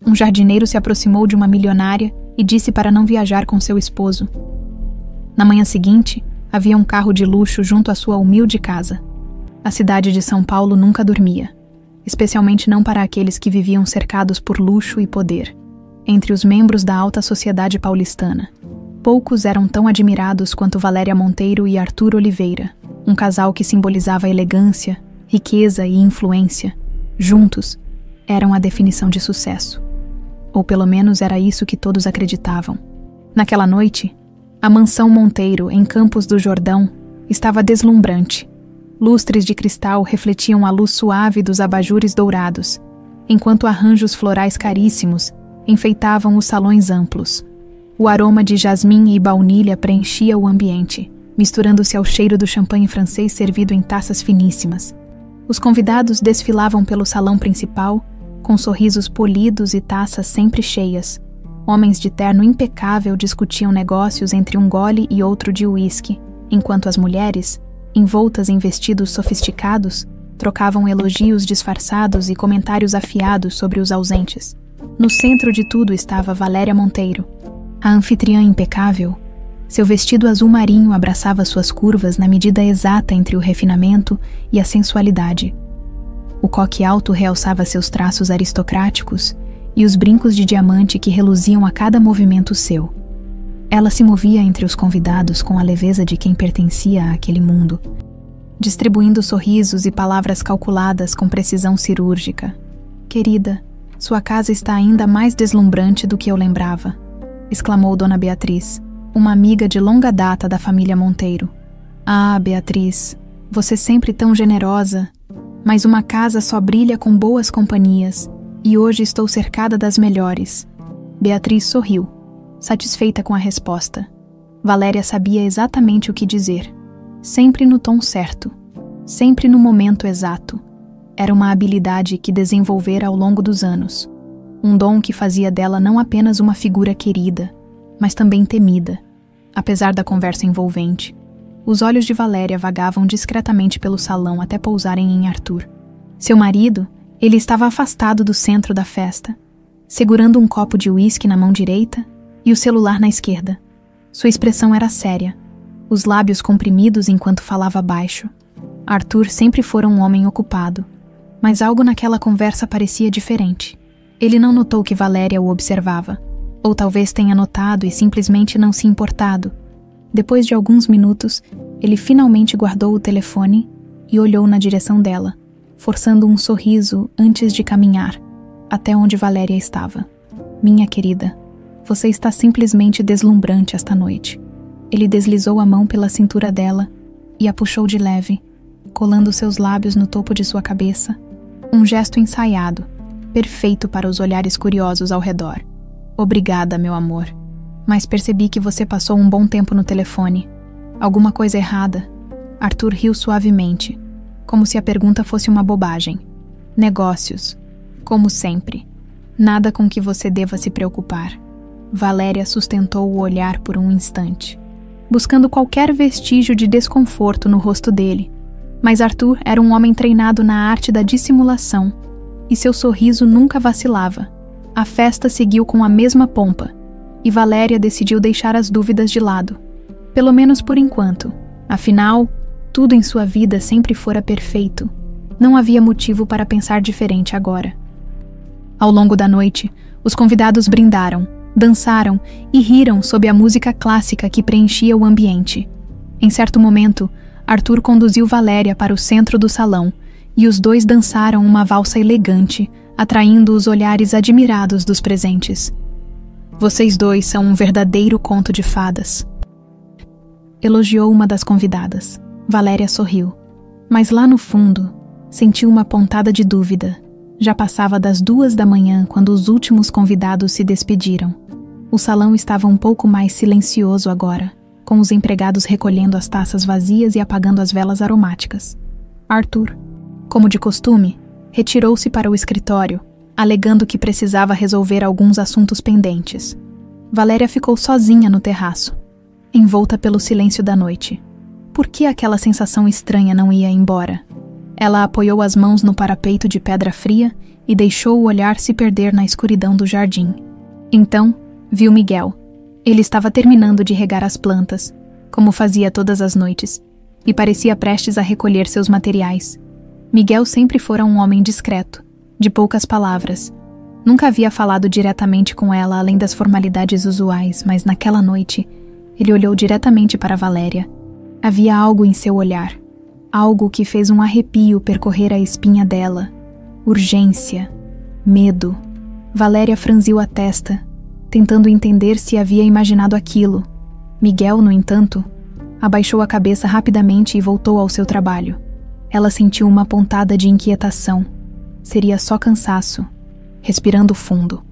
Um jardineiro se aproximou de uma milionária e disse para não viajar com seu esposo. Na manhã seguinte, havia um carro de luxo junto à sua humilde casa. A cidade de São Paulo nunca dormia, especialmente não para aqueles que viviam cercados por luxo e poder. Entre os membros da alta sociedade paulistana, poucos eram tão admirados quanto Valéria Monteiro e Arthur Oliveira, um casal que simbolizava elegância, riqueza e influência. Juntos, eram a definição de sucesso. Ou pelo menos era isso que todos acreditavam. Naquela noite, a mansão Monteiro, em Campos do Jordão, estava deslumbrante. Lustres de cristal refletiam a luz suave dos abajures dourados, enquanto arranjos florais caríssimos enfeitavam os salões amplos. O aroma de jasmim e baunilha preenchia o ambiente, misturando-se ao cheiro do champanhe francês servido em taças finíssimas. Os convidados desfilavam pelo salão principal, com sorrisos polidos e taças sempre cheias. Homens de terno impecável discutiam negócios entre um gole e outro de uísque, enquanto as mulheres, envoltas em vestidos sofisticados, trocavam elogios disfarçados e comentários afiados sobre os ausentes. No centro de tudo estava Valéria Monteiro, a anfitriã impecável. Seu vestido azul marinho abraçava suas curvas na medida exata entre o refinamento e a sensualidade. O coque alto realçava seus traços aristocráticos e os brincos de diamante que reluziam a cada movimento seu. Ela se movia entre os convidados com a leveza de quem pertencia àquele mundo, distribuindo sorrisos e palavras calculadas com precisão cirúrgica. "Querida, sua casa está ainda mais deslumbrante do que eu lembrava", exclamou Dona Beatriz, uma amiga de longa data da família Monteiro. "Ah, Beatriz, você sempre tão generosa, mas uma casa só brilha com boas companhias, e hoje estou cercada das melhores." Beatriz sorriu, satisfeita com a resposta. Valéria sabia exatamente o que dizer, sempre no tom certo, sempre no momento exato. Era uma habilidade que desenvolvera ao longo dos anos, um dom que fazia dela não apenas uma figura querida, mas também temida. Apesar da conversa envolvente, os olhos de Valéria vagavam discretamente pelo salão até pousarem em Arthur. Seu marido, ele estava afastado do centro da festa, segurando um copo de uísque na mão direita e o celular na esquerda. Sua expressão era séria, os lábios comprimidos enquanto falava baixo. Arthur sempre fora um homem ocupado, mas algo naquela conversa parecia diferente. Ele não notou que Valéria o observava, ou talvez tenha notado e simplesmente não se importado. Depois de alguns minutos, ele finalmente guardou o telefone e olhou na direção dela, forçando um sorriso antes de caminhar até onde Valéria estava. "Minha querida, você está simplesmente deslumbrante esta noite." Ele deslizou a mão pela cintura dela e a puxou de leve, colando seus lábios no topo de sua cabeça, um gesto ensaiado, perfeito para os olhares curiosos ao redor. "Obrigada, meu amor. Mas percebi que você passou um bom tempo no telefone. Alguma coisa errada?" Arthur riu suavemente, como se a pergunta fosse uma bobagem. "Negócios. Como sempre. Nada com que você deva se preocupar." Valéria sustentou o olhar por um instante, buscando qualquer vestígio de desconforto no rosto dele. Mas Arthur era um homem treinado na arte da dissimulação, e seu sorriso nunca vacilava. A festa seguiu com a mesma pompa, e Valéria decidiu deixar as dúvidas de lado. Pelo menos por enquanto. Afinal, tudo em sua vida sempre fora perfeito. Não havia motivo para pensar diferente agora. Ao longo da noite, os convidados brindaram, dançaram e riram sob a música clássica que preenchia o ambiente. Em certo momento, Arthur conduziu Valéria para o centro do salão, e os dois dançaram uma valsa elegante, atraindo os olhares admirados dos presentes. "Vocês dois são um verdadeiro conto de fadas", elogiou uma das convidadas. Valéria sorriu, mas lá no fundo, sentiu uma pontada de dúvida. Já passava das 2 da manhã quando os últimos convidados se despediram. O salão estava um pouco mais silencioso agora, com os empregados recolhendo as taças vazias e apagando as velas aromáticas. Arthur, como de costume, retirou-se para o escritório, alegando que precisava resolver alguns assuntos pendentes. Valéria ficou sozinha no terraço, envolta pelo silêncio da noite. Por que aquela sensação estranha não ia embora? Ela apoiou as mãos no parapeito de pedra fria e deixou o olhar se perder na escuridão do jardim. Então, viu Miguel. Ele estava terminando de regar as plantas, como fazia todas as noites, e parecia prestes a recolher seus materiais. Miguel sempre fora um homem discreto, de poucas palavras. Nunca havia falado diretamente com ela além das formalidades usuais, mas naquela noite, ele olhou diretamente para Valéria. Havia algo em seu olhar, algo que fez um arrepio percorrer a espinha dela. Urgência, medo. Valéria franziu a testa, tentando entender se havia imaginado aquilo. Miguel, no entanto, abaixou a cabeça rapidamente e voltou ao seu trabalho. Ela sentiu uma pontada de inquietação. Seria só cansaço. Respirando fundo,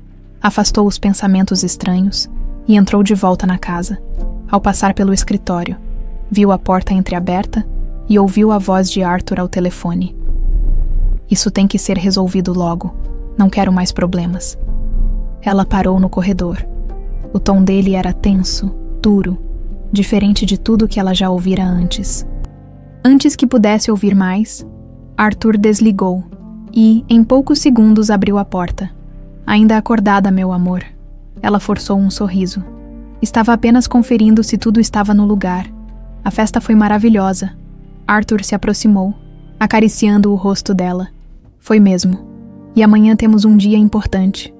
afastou os pensamentos estranhos e entrou de volta na casa. Ao passar pelo escritório, viu a porta entreaberta e ouviu a voz de Arthur ao telefone. Isso tem que ser resolvido logo. Não quero mais problemas. Ela parou no corredor. O tom dele era tenso, duro, diferente de tudo que ela já ouvira antes. Antes que pudesse ouvir mais, Arthur desligou e, em poucos segundos, abriu a porta. Ainda acordada, meu amor. Ela forçou um sorriso. Estava apenas conferindo se tudo estava no lugar. A festa foi maravilhosa. Arthur se aproximou, acariciando o rosto dela. Foi mesmo. E amanhã temos um dia importante.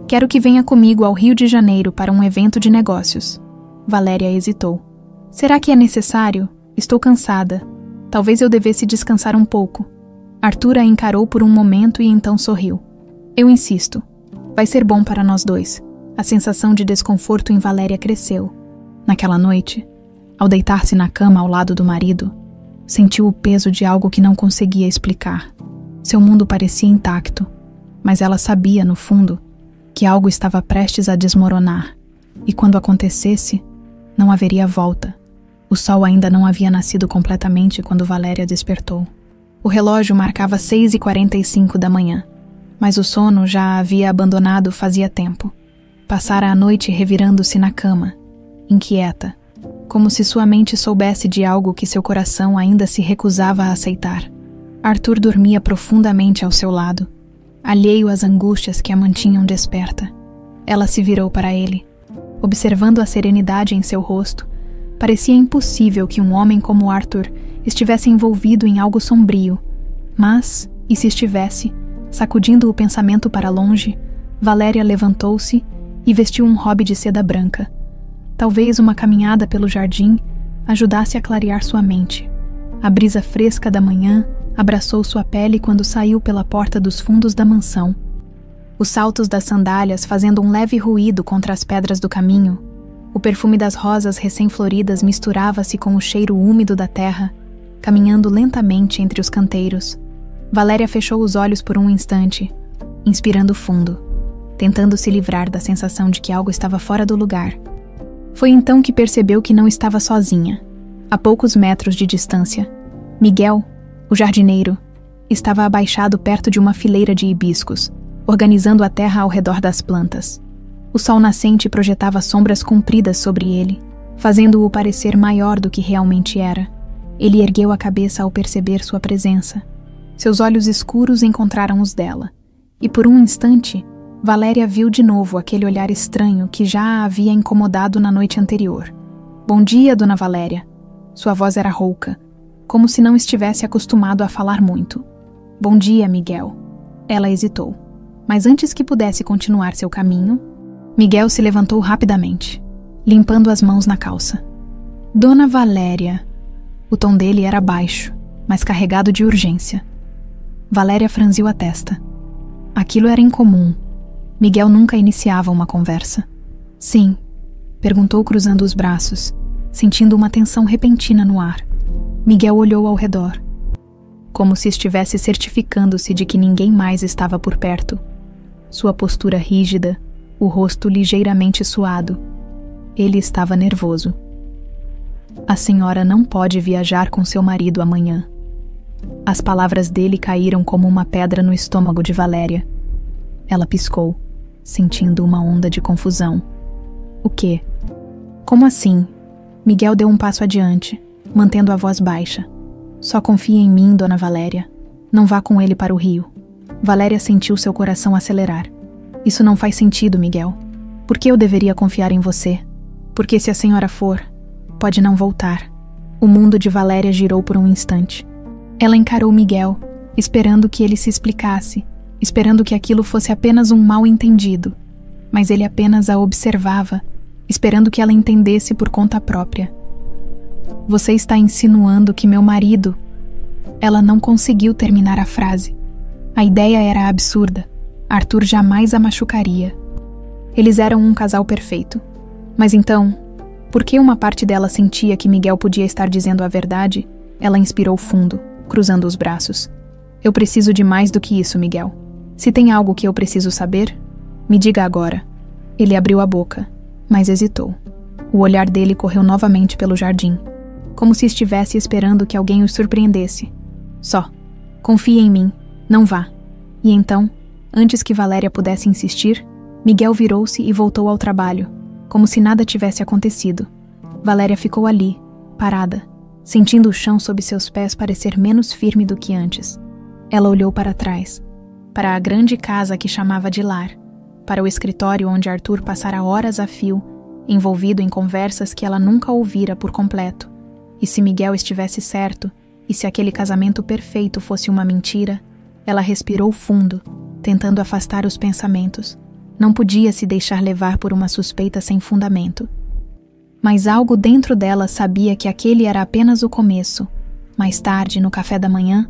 Quero que venha comigo ao Rio de Janeiro para um evento de negócios. Valéria hesitou. Será que é necessário? Estou cansada. Talvez eu devesse descansar um pouco. Arthur a encarou por um momento e então sorriu. Eu insisto. Vai ser bom para nós dois. A sensação de desconforto em Valéria cresceu. Naquela noite, ao deitar-se na cama ao lado do marido, sentiu o peso de algo que não conseguia explicar. Seu mundo parecia intacto, mas ela sabia, no fundo, que algo estava prestes a desmoronar, e quando acontecesse, não haveria volta. O sol ainda não havia nascido completamente quando Valéria despertou. O relógio marcava 6h45 da manhã, mas o sono já a havia abandonado fazia tempo. Passara a noite revirando-se na cama, inquieta, como se sua mente soubesse de algo que seu coração ainda se recusava a aceitar. Arthur dormia profundamente ao seu lado, alheio às angústias que a mantinham desperta. Ela se virou para ele. Observando a serenidade em seu rosto, parecia impossível que um homem como Arthur estivesse envolvido em algo sombrio. Mas, e se estivesse, sacudindo o pensamento para longe, Valéria levantou-se e vestiu um robe de seda branca. Talvez uma caminhada pelo jardim ajudasse a clarear sua mente. A brisa fresca da manhã abraçou sua pele quando saiu pela porta dos fundos da mansão. Os saltos das sandálias fazendo um leve ruído contra as pedras do caminho, o perfume das rosas recém-floridas misturava-se com o cheiro úmido da terra, caminhando lentamente entre os canteiros. Valéria fechou os olhos por um instante, inspirando fundo, tentando se livrar da sensação de que algo estava fora do lugar. Foi então que percebeu que não estava sozinha. A poucos metros de distância, Miguel, o jardineiro, estava abaixado perto de uma fileira de hibiscos, organizando a terra ao redor das plantas. O sol nascente projetava sombras compridas sobre ele, fazendo-o parecer maior do que realmente era. Ele ergueu a cabeça ao perceber sua presença. Seus olhos escuros encontraram os dela, e por um instante, Valéria viu de novo aquele olhar estranho que já a havia incomodado na noite anterior. Bom dia, dona Valéria. Sua voz era rouca, como se não estivesse acostumado a falar muito. Bom dia, Miguel. Ela hesitou, mas antes que pudesse continuar seu caminho, Miguel se levantou rapidamente, limpando as mãos na calça. Dona Valéria. O tom dele era baixo, mas carregado de urgência. Valéria franziu a testa. Aquilo era incomum. Miguel nunca iniciava uma conversa. Sim, perguntou cruzando os braços, sentindo uma tensão repentina no ar. Miguel olhou ao redor, como se estivesse certificando-se de que ninguém mais estava por perto. Sua postura rígida, o rosto ligeiramente suado. Ele estava nervoso. A senhora não pode viajar com seu marido amanhã. As palavras dele caíram como uma pedra no estômago de Valéria. Ela piscou, sentindo uma onda de confusão. O quê? Como assim? Miguel deu um passo adiante, mantendo a voz baixa. Só confie em mim, dona Valéria. Não vá com ele para o rio. Valéria sentiu seu coração acelerar. Isso não faz sentido, Miguel. Por que eu deveria confiar em você? Porque se a senhora for, pode não voltar. O mundo de Valéria girou por um instante. Ela encarou Miguel, esperando que ele se explicasse, esperando que aquilo fosse apenas um mal-entendido. Mas ele apenas a observava, esperando que ela entendesse por conta própria. Você está insinuando que meu marido... Ela não conseguiu terminar a frase. A ideia era absurda. Arthur jamais a machucaria. Eles eram um casal perfeito. Mas então, por que uma parte dela sentia que Miguel podia estar dizendo a verdade? Ela inspirou fundo, cruzando os braços. Eu preciso de mais do que isso, Miguel. Se tem algo que eu preciso saber, me diga agora. Ele abriu a boca, mas hesitou. O olhar dele correu novamente pelo jardim, como se estivesse esperando que alguém o surpreendesse. Só, confie em mim, não vá. E então, antes que Valéria pudesse insistir, Miguel virou-se e voltou ao trabalho, como se nada tivesse acontecido. Valéria ficou ali, parada, sentindo o chão sob seus pés parecer menos firme do que antes. Ela olhou para trás, para a grande casa que chamava de lar, para o escritório onde Arthur passara horas a fio, envolvido em conversas que ela nunca ouvira por completo. E se Miguel estivesse certo, e se aquele casamento perfeito fosse uma mentira, ela respirou fundo, tentando afastar os pensamentos. Não podia se deixar levar por uma suspeita sem fundamento. Mas algo dentro dela sabia que aquele era apenas o começo. Mais tarde, no café da manhã,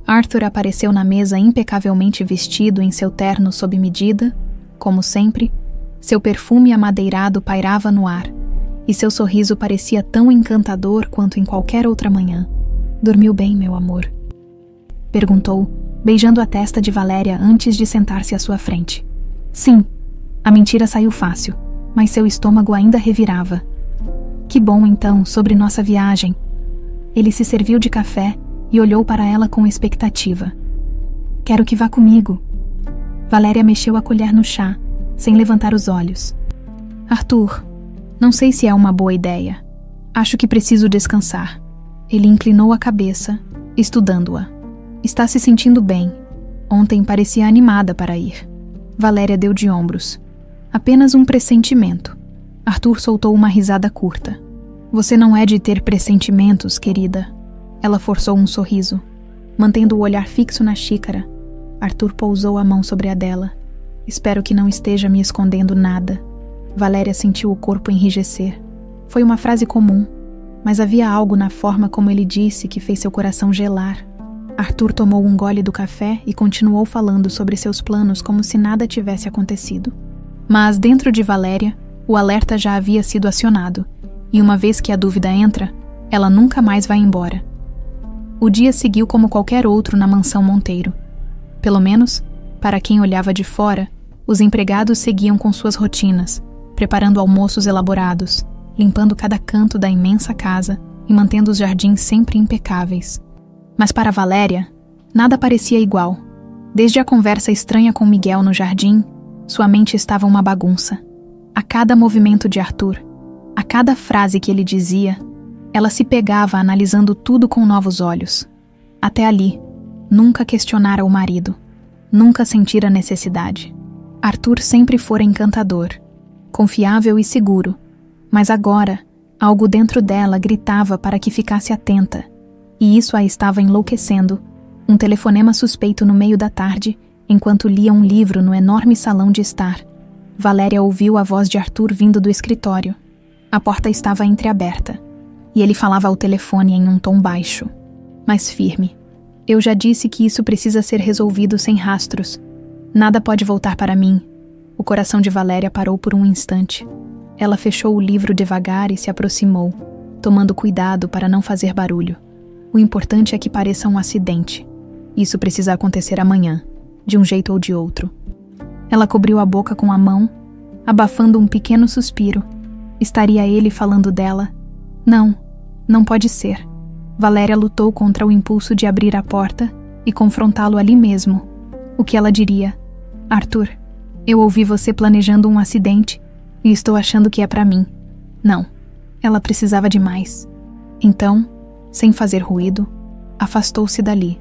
Arthur apareceu na mesa impecavelmente vestido em seu terno sob medida. Como sempre, seu perfume amadeirado pairava no ar, e seu sorriso parecia tão encantador quanto em qualquer outra manhã. Dormiu bem, meu amor? Perguntou, beijando a testa de Valéria antes de sentar-se à sua frente. Sim, a mentira saiu fácil, mas seu estômago ainda revirava. Que bom, então, sobre nossa viagem. Ele se serviu de café e olhou para ela com expectativa. Quero que vá comigo. Valéria mexeu a colher no chá, sem levantar os olhos. Arthur, não sei se é uma boa ideia. Acho que preciso descansar. Ele inclinou a cabeça, estudando-a. Está se sentindo bem. Ontem parecia animada para ir. Valéria deu de ombros. Apenas um pressentimento. Arthur soltou uma risada curta. Você não é de ter pressentimentos, querida. Ela forçou um sorriso. Mantendo o olhar fixo na xícara, Arthur pousou a mão sobre a dela. Espero que não esteja me escondendo nada. Valéria sentiu o corpo enrijecer. Foi uma frase comum, mas havia algo na forma como ele disse que fez seu coração gelar. Arthur tomou um gole do café e continuou falando sobre seus planos como se nada tivesse acontecido. Mas dentro de Valéria, o alerta já havia sido acionado, e uma vez que a dúvida entra, ela nunca mais vai embora. O dia seguiu como qualquer outro na mansão Monteiro. Pelo menos, para quem olhava de fora, os empregados seguiam com suas rotinas, preparando almoços elaborados, limpando cada canto da imensa casa e mantendo os jardins sempre impecáveis. Mas para Valéria, nada parecia igual. Desde a conversa estranha com Miguel no jardim, sua mente estava uma bagunça. A cada movimento de Arthur, a cada frase que ele dizia, ela se pegava analisando tudo com novos olhos. Até ali, nunca questionara o marido, nunca sentira necessidade. Arthur sempre fora encantador, confiável e seguro, mas agora, algo dentro dela gritava para que ficasse atenta, e isso a estava enlouquecendo. Um telefonema suspeito no meio da tarde, enquanto lia um livro no enorme salão de estar. Valéria ouviu a voz de Arthur vindo do escritório. A porta estava entreaberta, e ele falava ao telefone em um tom baixo, mas firme. Eu já disse que isso precisa ser resolvido sem rastros. Nada pode voltar para mim. O coração de Valéria parou por um instante. Ela fechou o livro devagar e se aproximou, tomando cuidado para não fazer barulho. O importante é que pareça um acidente. Isso precisa acontecer amanhã, de um jeito ou de outro. Ela cobriu a boca com a mão, abafando um pequeno suspiro. Estaria ele falando dela? Não, não pode ser. Valéria lutou contra o impulso de abrir a porta e confrontá-lo ali mesmo. O que ela diria? Arthur, eu ouvi você planejando um acidente e estou achando que é para mim. Não, ela precisava de mais. Então, sem fazer ruído, afastou-se dali.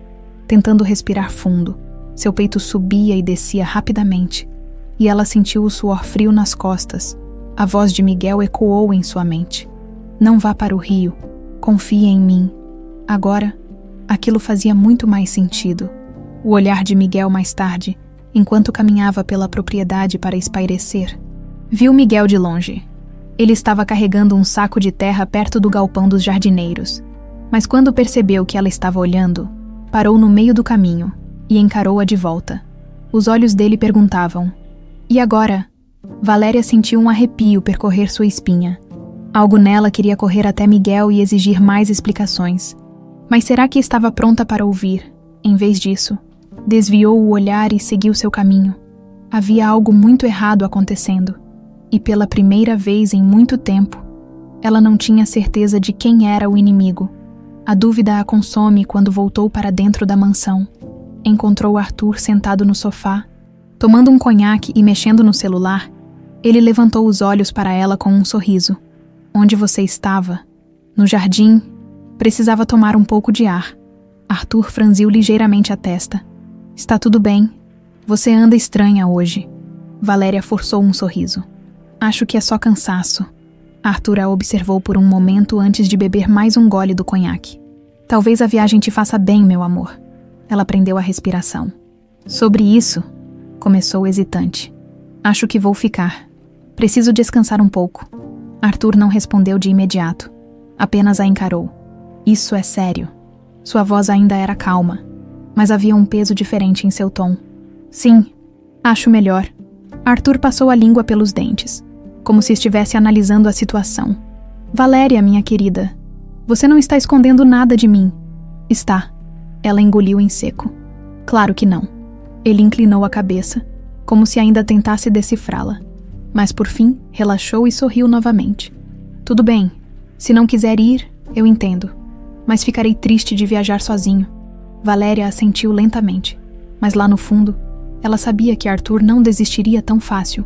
tentando respirar fundo. Seu peito subia e descia rapidamente, e ela sentiu o suor frio nas costas. A voz de Miguel ecoou em sua mente. Não vá para o rio. Confie em mim. Agora, aquilo fazia muito mais sentido. O olhar de Miguel mais tarde, enquanto caminhava pela propriedade para espairecer, viu Miguel de longe. Ele estava carregando um saco de terra perto do galpão dos jardineiros. Mas quando percebeu que ela estava olhando, parou no meio do caminho e encarou-a de volta. Os olhos dele perguntavam: "E agora?" Valéria sentiu um arrepio percorrer sua espinha. Algo nela queria correr até Miguel e exigir mais explicações. Mas será que estava pronta para ouvir? Em vez disso, desviou o olhar e seguiu seu caminho. Havia algo muito errado acontecendo. E pela primeira vez em muito tempo, ela não tinha certeza de quem era o inimigo. A dúvida a consome quando voltou para dentro da mansão. Encontrou Arthur sentado no sofá, tomando um conhaque e mexendo no celular. Ele levantou os olhos para ela com um sorriso. "Onde você estava?" "No jardim. Precisava tomar um pouco de ar." Arthur franziu ligeiramente a testa. "Está tudo bem. Você anda estranha hoje." Valéria forçou um sorriso. "Acho que é só cansaço." Arthur a observou por um momento antes de beber mais um gole do conhaque. "Talvez a viagem te faça bem, meu amor." Ela prendeu a respiração. "Sobre isso," começou hesitante. "Acho que vou ficar. Preciso descansar um pouco." Arthur não respondeu de imediato. Apenas a encarou. "Isso é sério." Sua voz ainda era calma, mas havia um peso diferente em seu tom. "Sim, acho melhor." Arthur passou a língua pelos dentes, como se estivesse analisando a situação. "Valéria, minha querida, você não está escondendo nada de mim." "Está." Ela engoliu em seco. "Claro que não." Ele inclinou a cabeça, como se ainda tentasse decifrá-la. Mas por fim, relaxou e sorriu novamente. "Tudo bem. Se não quiser ir, eu entendo. Mas ficarei triste de viajar sozinho." Valéria assentiu lentamente, mas lá no fundo, ela sabia que Arthur não desistiria tão fácil.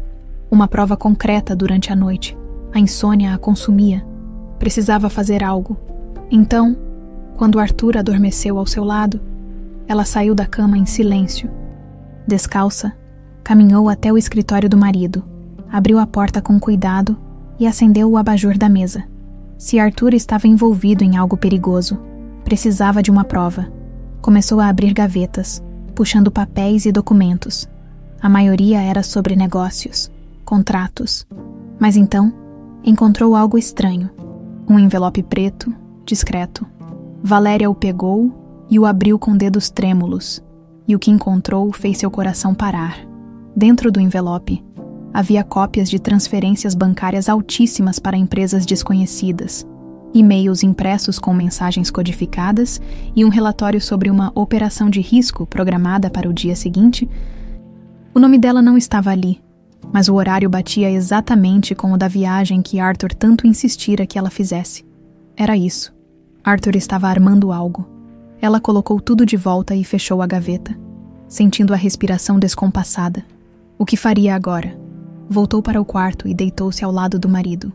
Uma prova concreta durante a noite. A insônia a consumia. Precisava fazer algo. Então, quando Arthur adormeceu ao seu lado, ela saiu da cama em silêncio. Descalça, caminhou até o escritório do marido, abriu a porta com cuidado e acendeu o abajur da mesa. Se Arthur estava envolvido em algo perigoso, precisava de uma prova. Começou a abrir gavetas, puxando papéis e documentos. A maioria era sobre negócios, contratos. Mas então, encontrou algo estranho. Um envelope preto, discreto. Valéria o pegou e o abriu com dedos trêmulos. E o que encontrou fez seu coração parar. Dentro do envelope, havia cópias de transferências bancárias altíssimas para empresas desconhecidas, e-mails impressos com mensagens codificadas e um relatório sobre uma operação de risco programada para o dia seguinte. O nome dela não estava ali, mas o horário batia exatamente com o da viagem que Arthur tanto insistira que ela fizesse. Era isso. Arthur estava armando algo. Ela colocou tudo de volta e fechou a gaveta, sentindo a respiração descompassada. O que faria agora? Voltou para o quarto e deitou-se ao lado do marido.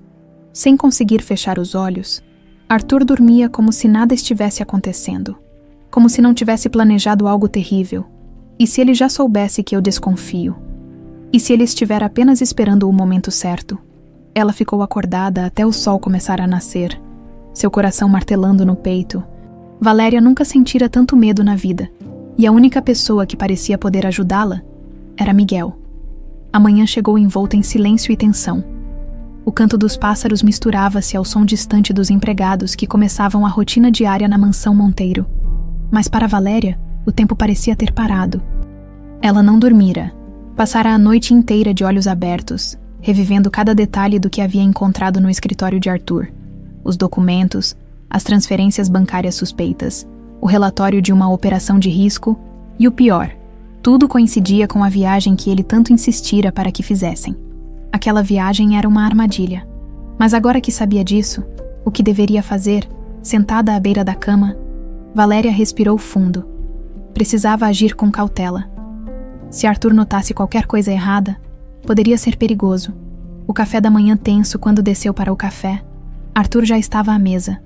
Sem conseguir fechar os olhos, Arthur dormia como se nada estivesse acontecendo, como se não tivesse planejado algo terrível. E se ele já soubesse que eu desconfio? E se ele estiver apenas esperando o momento certo? Ela ficou acordada até o sol começar a nascer, seu coração martelando no peito. Valéria nunca sentira tanto medo na vida, e a única pessoa que parecia poder ajudá-la era Miguel. A manhã chegou envolta em silêncio e tensão. O canto dos pássaros misturava-se ao som distante dos empregados que começavam a rotina diária na mansão Monteiro. Mas para Valéria, o tempo parecia ter parado. Ela não dormira. Passara a noite inteira de olhos abertos, revivendo cada detalhe do que havia encontrado no escritório de Arthur. Os documentos, as transferências bancárias suspeitas, o relatório de uma operação de risco e o pior, tudo coincidia com a viagem que ele tanto insistira para que fizessem. Aquela viagem era uma armadilha. Mas agora que sabia disso, o que deveria fazer, sentada à beira da cama, Valéria respirou fundo. Precisava agir com cautela. Se Arthur notasse qualquer coisa errada, poderia ser perigoso. O café da manhã tenso quando desceu para o café, Arthur já estava à mesa.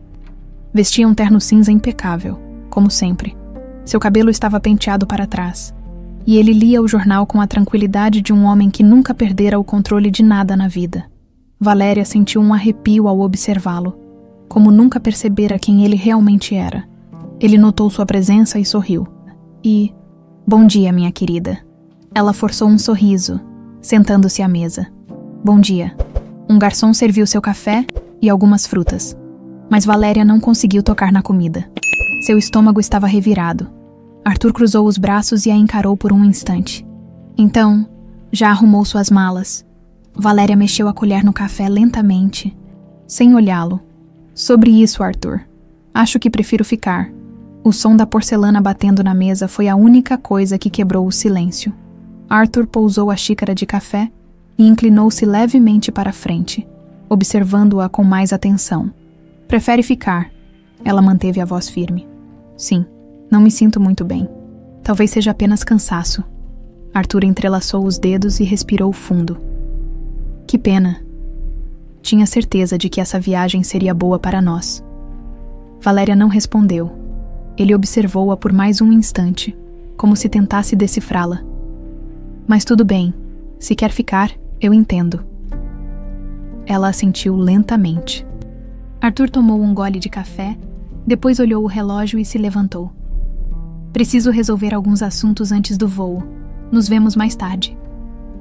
Vestia um terno cinza impecável, como sempre. Seu cabelo estava penteado para trás, e ele lia o jornal com a tranquilidade de um homem que nunca perdera o controle de nada na vida. Valéria sentiu um arrepio ao observá-lo, como nunca percebera quem ele realmente era. Ele notou sua presença e sorriu. Bom dia, minha querida. Ela forçou um sorriso, sentando-se à mesa. Bom dia. Um garçom serviu seu café e algumas frutas. Mas Valéria não conseguiu tocar na comida. Seu estômago estava revirado. Arthur cruzou os braços e a encarou por um instante. Então, já arrumou suas malas. Valéria mexeu a colher no café lentamente, sem olhá-lo. Sobre isso, Arthur. Acho que prefiro ficar. O som da porcelana batendo na mesa foi a única coisa que quebrou o silêncio. Arthur pousou a xícara de café e inclinou-se levemente para frente, observando-a com mais atenção. Prefere ficar? Ela manteve a voz firme. Sim, não me sinto muito bem. Talvez seja apenas cansaço. Arthur entrelaçou os dedos e respirou fundo. Que pena. Tinha certeza de que essa viagem seria boa para nós. Valéria não respondeu. Ele observou-a por mais um instante, como se tentasse decifrá-la. Mas tudo bem. Se quer ficar, eu entendo. Ela assentiu lentamente. Arthur tomou um gole de café, depois olhou o relógio e se levantou. Preciso resolver alguns assuntos antes do voo. Nos vemos mais tarde.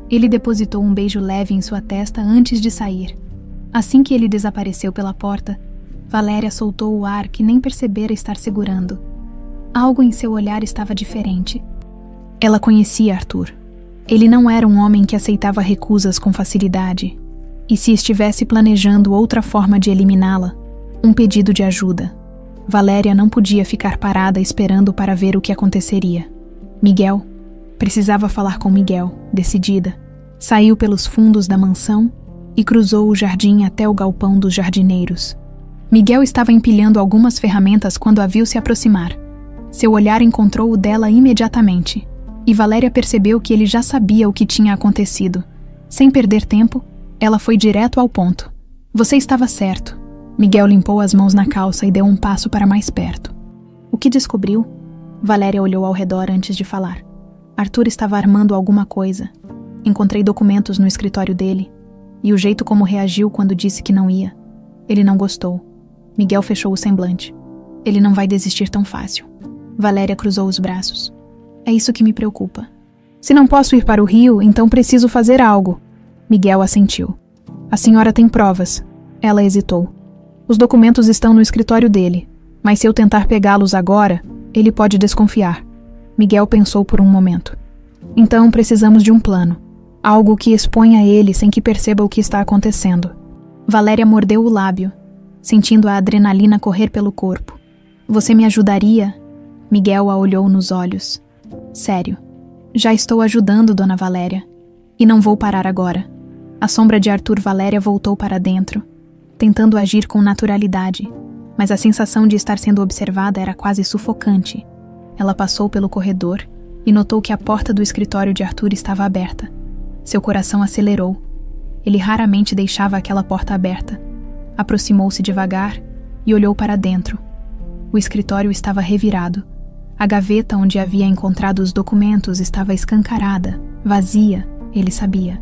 Ele depositou um beijo leve em sua testa antes de sair. Assim que ele desapareceu pela porta, Valéria soltou o ar que nem percebera estar segurando. Algo em seu olhar estava diferente. Ela conhecia Arthur. Ele não era um homem que aceitava recusas com facilidade. E se estivesse planejando outra forma de eliminá-la, um pedido de ajuda, Valéria não podia ficar parada esperando para ver o que aconteceria. Miguel. Precisava falar com Miguel, decidida. Saiu pelos fundos da mansão e cruzou o jardim até o galpão dos jardineiros. Miguel estava empilhando algumas ferramentas quando a viu se aproximar. Seu olhar encontrou o dela imediatamente, e Valéria percebeu que ele já sabia o que tinha acontecido. Sem perder tempo, ela foi direto ao ponto. Você estava certo. Miguel limpou as mãos na calça e deu um passo para mais perto. O que descobriu? Valéria olhou ao redor antes de falar. Arthur estava armando alguma coisa. Encontrei documentos no escritório dele, e o jeito como reagiu quando disse que não ia. Ele não gostou. Miguel fechou o semblante. Ele não vai desistir tão fácil. Valéria cruzou os braços. É isso que me preocupa. Se não posso ir para o Rio, então preciso fazer algo. Miguel assentiu. A senhora tem provas. Ela hesitou. Os documentos estão no escritório dele, mas se eu tentar pegá-los agora, ele pode desconfiar. Miguel pensou por um momento. Então precisamos de um plano. Algo que exponha ele sem que perceba o que está acontecendo. Valéria mordeu o lábio, sentindo a adrenalina correr pelo corpo. Você me ajudaria? Miguel a olhou nos olhos. Sério. Já estou ajudando, dona Valéria. E não vou parar agora. A sombra de Arthur Valéria voltou para dentro, tentando agir com naturalidade, mas a sensação de estar sendo observada era quase sufocante. Ela passou pelo corredor e notou que a porta do escritório de Arthur estava aberta. Seu coração acelerou. Ele raramente deixava aquela porta aberta. Aproximou-se devagar e olhou para dentro. O escritório estava revirado. A gaveta onde havia encontrado os documentos estava escancarada, vazia, ele sabia.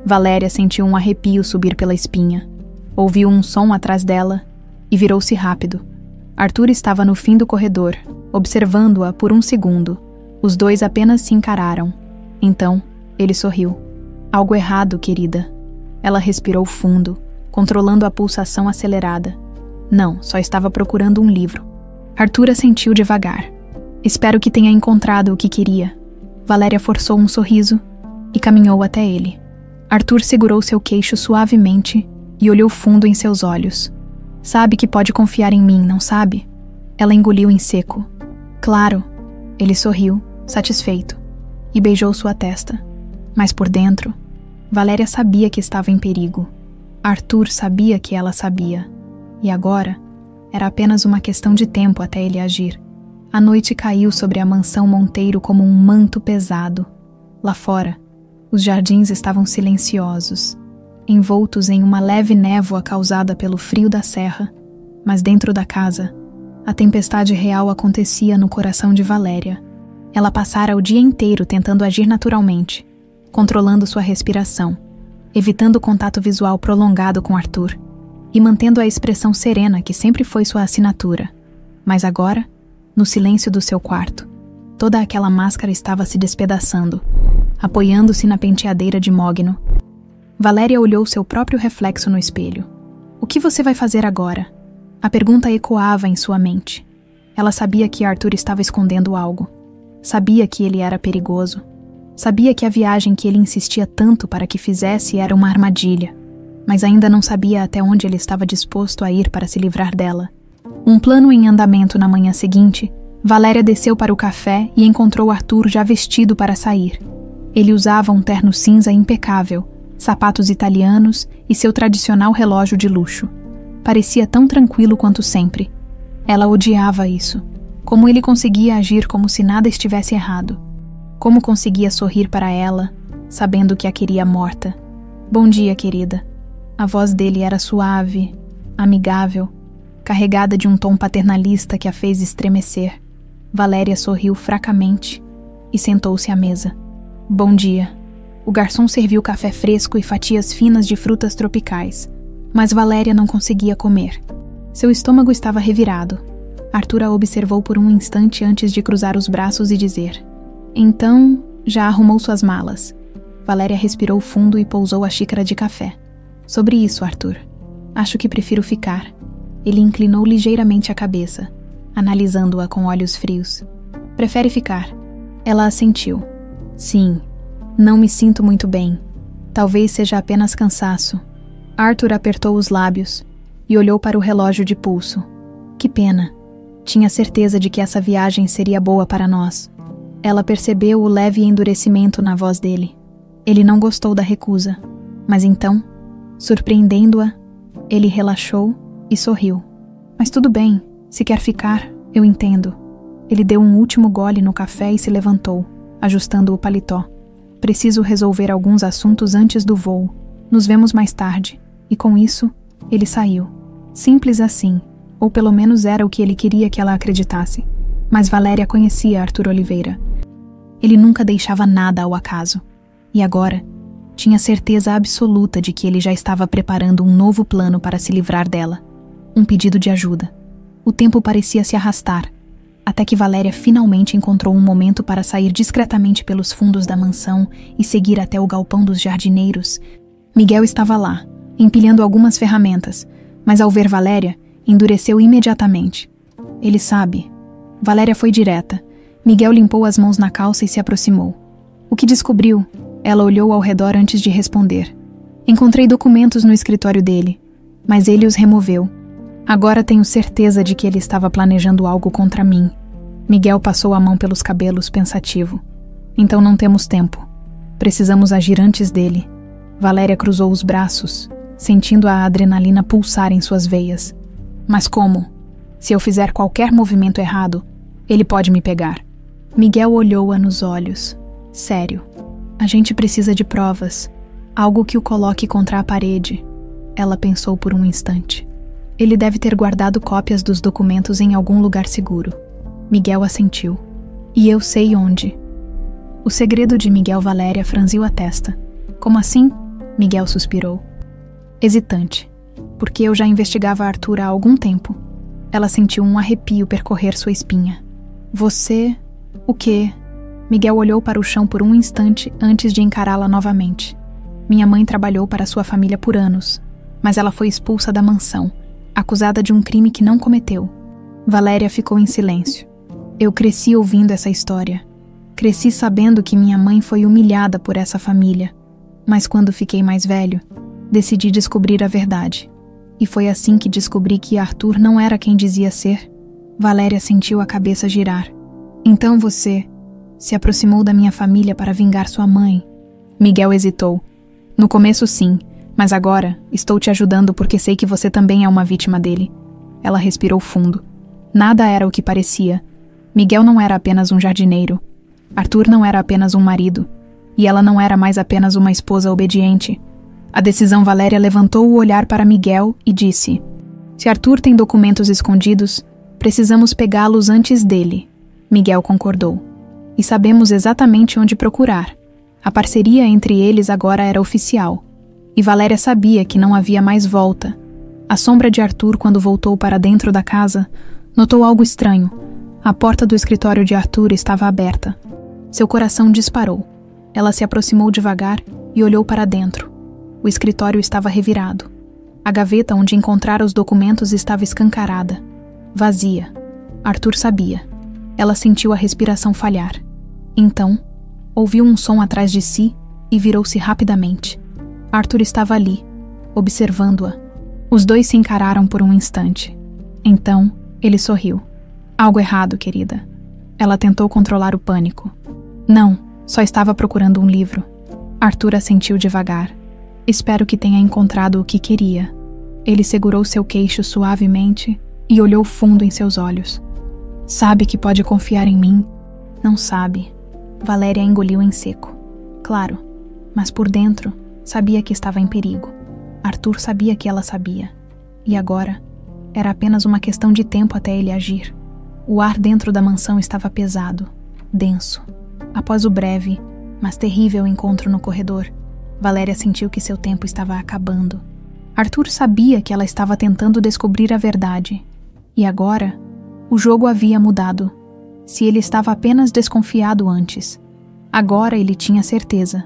Valéria sentiu um arrepio subir pela espinha. Ouviu um som atrás dela e virou-se rápido. Arthur estava no fim do corredor, observando-a por um segundo. Os dois apenas se encararam. Então, ele sorriu. Algo errado, querida. Ela respirou fundo, controlando a pulsação acelerada. Não, só estava procurando um livro. Arthur assentiu devagar. Espero que tenha encontrado o que queria. Valéria forçou um sorriso e caminhou até ele. Arthur segurou seu queixo suavemente e olhou fundo em seus olhos. Sabe que pode confiar em mim, não sabe? Ela engoliu em seco. Claro. Ele sorriu, satisfeito, e beijou sua testa. Mas por dentro, Valéria sabia que estava em perigo. Arthur sabia que ela sabia. E agora, era apenas uma questão de tempo até ele agir. A noite caiu sobre a mansão Monteiro como um manto pesado. Lá fora, os jardins estavam silenciosos, envoltos em uma leve névoa causada pelo frio da serra, mas dentro da casa, A tempestade real acontecia no coração de Valéria. Ela passara o dia inteiro tentando agir naturalmente, controlando sua respiração, evitando o contato visual prolongado com Arthur e mantendo a expressão serena que sempre foi sua assinatura. Mas agora, no silêncio do seu quarto, toda aquela máscara estava se despedaçando, apoiando-se na penteadeira de mogno. Valéria olhou seu próprio reflexo no espelho. O que você vai fazer agora? A pergunta ecoava em sua mente. Ela sabia que Arthur estava escondendo algo. Sabia que ele era perigoso. Sabia que a viagem que ele insistia tanto para que fizesse era uma armadilha, mas ainda não sabia até onde ele estava disposto a ir para se livrar dela. Um plano em andamento na manhã seguinte, Valéria desceu para o café e encontrou Arthur já vestido para sair. Ele usava um terno cinza impecável, sapatos italianos e seu tradicional relógio de luxo. Parecia tão tranquilo quanto sempre. Ela odiava isso. Como ele conseguia agir como se nada estivesse errado. Como conseguia sorrir para ela, sabendo que a queria morta. Bom dia, querida. A voz dele era suave, amigável, carregada de um tom paternalista que a fez estremecer. Valéria sorriu fracamente e sentou-se à mesa. Bom dia. O garçom serviu café fresco e fatias finas de frutas tropicais, mas Valéria não conseguia comer. Seu estômago estava revirado. Arthur a observou por um instante antes de cruzar os braços e dizer: Então, já arrumou suas malas. Valéria respirou fundo e pousou a xícara de café. Sobre isso, Arthur. Acho que prefiro ficar. Ele inclinou ligeiramente a cabeça, analisando-a com olhos frios. Prefere ficar? Ela assentiu. Sim, não me sinto muito bem. Talvez seja apenas cansaço. Arthur apertou os lábios e olhou para o relógio de pulso. Que pena. Tinha certeza de que essa viagem seria boa para nós. Ela percebeu o leve endurecimento na voz dele. Ele não gostou da recusa, mas então, surpreendendo-a, ele relaxou e sorriu. Mas tudo bem, se quer ficar, eu entendo. Ele deu um último gole no café e se levantou, ajustando o paletó. Preciso resolver alguns assuntos antes do voo. Nos vemos mais tarde. E com isso, ele saiu. Simples assim, ou pelo menos era o que ele queria que ela acreditasse. Mas Valéria conhecia Arthur Oliveira. Ele nunca deixava nada ao acaso. E agora, tinha certeza absoluta de que ele já estava preparando um novo plano para se livrar dela. Um pedido de ajuda. O tempo parecia se arrastar, até que Valéria finalmente encontrou um momento para sair discretamente pelos fundos da mansão e seguir até o galpão dos jardineiros. Miguel estava lá, empilhando algumas ferramentas, mas ao ver Valéria, endureceu imediatamente. Ele sabe. Valéria foi direta. Miguel limpou as mãos na calça e se aproximou. O que descobriu? Ela olhou ao redor antes de responder. Encontrei documentos no escritório dele, mas ele os removeu. Agora tenho certeza de que ele estava planejando algo contra mim. Miguel passou a mão pelos cabelos, pensativo. Então não temos tempo. Precisamos agir antes dele. Valéria cruzou os braços, sentindo a adrenalina pulsar em suas veias. Mas como? Se eu fizer qualquer movimento errado, ele pode me pegar. Miguel olhou-a nos olhos. Sério. A gente precisa de provas. Algo que o coloque contra a parede. Ela pensou por um instante. Ele deve ter guardado cópias dos documentos em algum lugar seguro. Miguel assentiu. E eu sei onde. O segredo de Miguel Valéria franziu a testa. Como assim? Miguel suspirou. Hesitante. Porque eu já investigava Arthur há algum tempo. Ela sentiu um arrepio percorrer sua espinha. Você... o quê? Miguel olhou para o chão por um instante antes de encará-la novamente. Minha mãe trabalhou para sua família por anos, mas ela foi expulsa da mansão, acusada de um crime que não cometeu. Valéria ficou em silêncio. Eu cresci ouvindo essa história. Cresci sabendo que minha mãe foi humilhada por essa família. Mas quando fiquei mais velho, decidi descobrir a verdade. E foi assim que descobri que Arthur não era quem dizia ser. Valéria sentiu a cabeça girar. Então você se aproximou da minha família para vingar sua mãe? Miguel hesitou. No começo sim, mas agora estou te ajudando porque sei que você também é uma vítima dele. Ela respirou fundo. Nada era o que parecia. Miguel não era apenas um jardineiro. Arthur não era apenas um marido. E ela não era mais apenas uma esposa obediente. A decisão Valéria levantou o olhar para Miguel e disse: Se Arthur tem documentos escondidos, Precisamos pegá-los antes dele, Miguel concordou. E sabemos exatamente onde procurar. A parceria entre eles agora era oficial. E Valéria sabia que não havia mais volta. A sombra de Arthur, quando voltou para dentro da casa, notou algo estranho. A porta do escritório de Arthur estava aberta. Seu coração disparou. Ela se aproximou devagar e olhou para dentro. O escritório estava revirado. A gaveta onde encontrara os documentos estava escancarada. Vazia. Arthur sabia. Ela sentiu a respiração falhar. Então, ouviu um som atrás de si e virou-se rapidamente. Arthur estava ali, observando-a. Os dois se encararam por um instante. Então, ele sorriu. Algo errado, querida. Ela tentou controlar o pânico. Não, só estava procurando um livro. Arthur assentiu devagar. Espero que tenha encontrado o que queria. Ele segurou seu queixo suavemente e olhou fundo em seus olhos. Sabe que pode confiar em mim? Não sabe. Valéria engoliu em seco. Claro, mas por dentro sabia que estava em perigo. Arthur sabia que ela sabia. E agora era apenas uma questão de tempo até ele agir. O ar dentro da mansão estava pesado, denso. Após o breve, mas terrível encontro no corredor, Valéria sentiu que seu tempo estava acabando. Arthur sabia que ela estava tentando descobrir a verdade. E agora, o jogo havia mudado. Se ele estava apenas desconfiado antes, agora ele tinha certeza.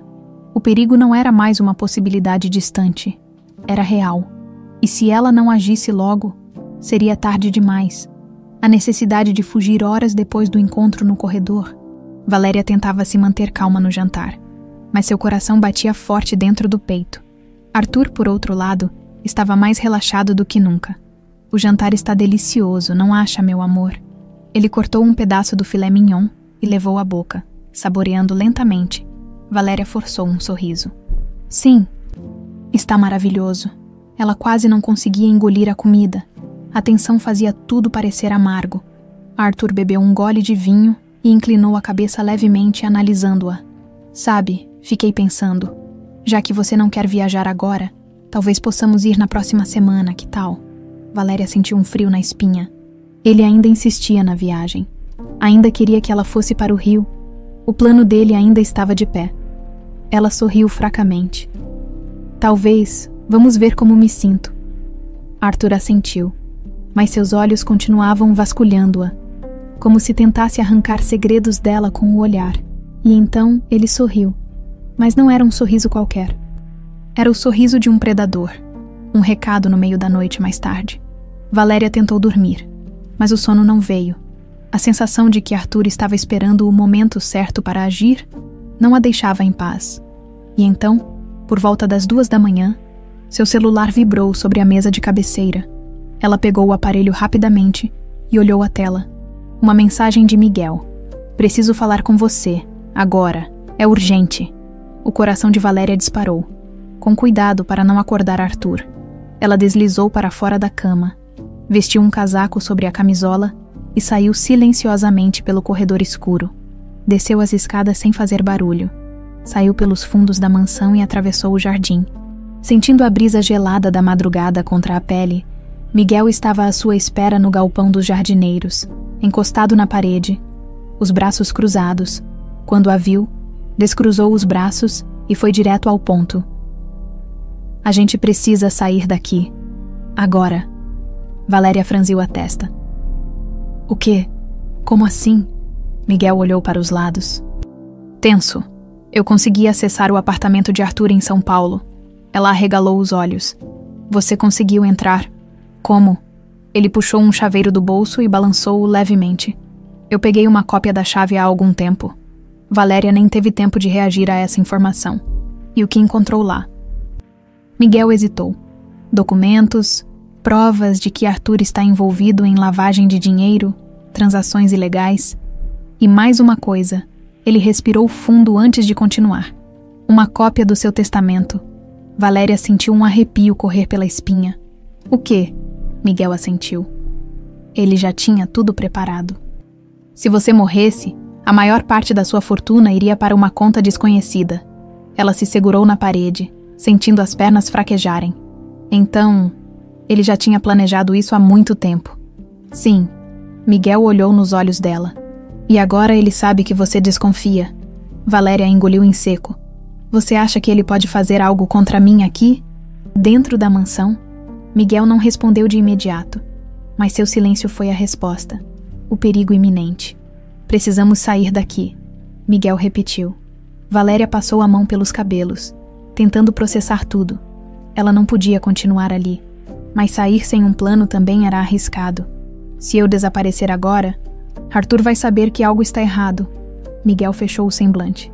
O perigo não era mais uma possibilidade distante. Era real. E se ela não agisse logo, seria tarde demais. A necessidade de fugir horas depois do encontro no corredor. Valéria tentava se manter calma no jantar, mas seu coração batia forte dentro do peito. Arthur, por outro lado, estava mais relaxado do que nunca. O jantar está delicioso, não acha, meu amor? Ele cortou um pedaço do filé mignon e levou à boca, saboreando lentamente. Valéria forçou um sorriso. Sim, está maravilhoso. Ela quase não conseguia engolir a comida. A tensão fazia tudo parecer amargo. Arthur bebeu um gole de vinho e inclinou a cabeça levemente, analisando-a. Sabe, fiquei pensando, já que você não quer viajar agora, talvez possamos ir na próxima semana, que tal? Valéria sentiu um frio na espinha. Ele ainda insistia na viagem. Ainda queria que ela fosse para o Rio. O plano dele ainda estava de pé. Ela sorriu fracamente. Talvez, vamos ver como me sinto. Arthur assentiu, mas seus olhos continuavam vasculhando-a, como se tentasse arrancar segredos dela com o olhar. E então ele sorriu, mas não era um sorriso qualquer. Era o sorriso de um predador. Um recado no meio da noite mais tarde. Valéria tentou dormir, mas o sono não veio. A sensação de que Arthur estava esperando o momento certo para agir não a deixava em paz. E então, por volta das 2 da manhã, seu celular vibrou sobre a mesa de cabeceira. Ela pegou o aparelho rapidamente e olhou a tela. Uma mensagem de Miguel. Preciso falar com você, agora. É urgente. O coração de Valéria disparou. Com cuidado para não acordar Arthur. Ela deslizou para fora da cama, vestiu um casaco sobre a camisola e saiu silenciosamente pelo corredor escuro. Desceu as escadas sem fazer barulho. Saiu pelos fundos da mansão e atravessou o jardim. Sentindo a brisa gelada da madrugada contra a pele, Miguel estava à sua espera no galpão dos jardineiros, encostado na parede, os braços cruzados. Quando a viu, descruzou os braços e foi direto ao ponto. A gente precisa sair daqui. Agora. Valéria franziu a testa. O quê? Como assim? Miguel olhou para os lados. Tenso. Eu consegui acessar o apartamento de Arthur em São Paulo. Ela arregalou os olhos. Você conseguiu entrar? Como? Ele puxou um chaveiro do bolso e balançou-o levemente. Eu peguei uma cópia da chave há algum tempo. Valéria nem teve tempo de reagir a essa informação. E o que encontrou lá? Miguel hesitou. Documentos, provas de que Arthur está envolvido em lavagem de dinheiro, transações ilegais. E mais uma coisa, ele respirou fundo antes de continuar. Uma cópia do seu testamento. Valéria sentiu um arrepio correr pela espinha. O quê? Miguel assentiu. Ele já tinha tudo preparado. Se você morresse, a maior parte da sua fortuna iria para uma conta desconhecida. Ela se segurou na parede, sentindo as pernas fraquejarem. Então, ele já tinha planejado isso há muito tempo. Sim, Miguel olhou nos olhos dela. E agora ele sabe que você desconfia. Valéria engoliu em seco. Você acha que ele pode fazer algo contra mim aqui? Dentro da mansão? Miguel não respondeu de imediato, mas seu silêncio foi a resposta. O perigo iminente. Precisamos sair daqui, Miguel repetiu. Valéria passou a mão pelos cabelos, tentando processar tudo. Ela não podia continuar ali, mas sair sem um plano também era arriscado. Se eu desaparecer agora, Arthur vai saber que algo está errado. Miguel fechou o semblante.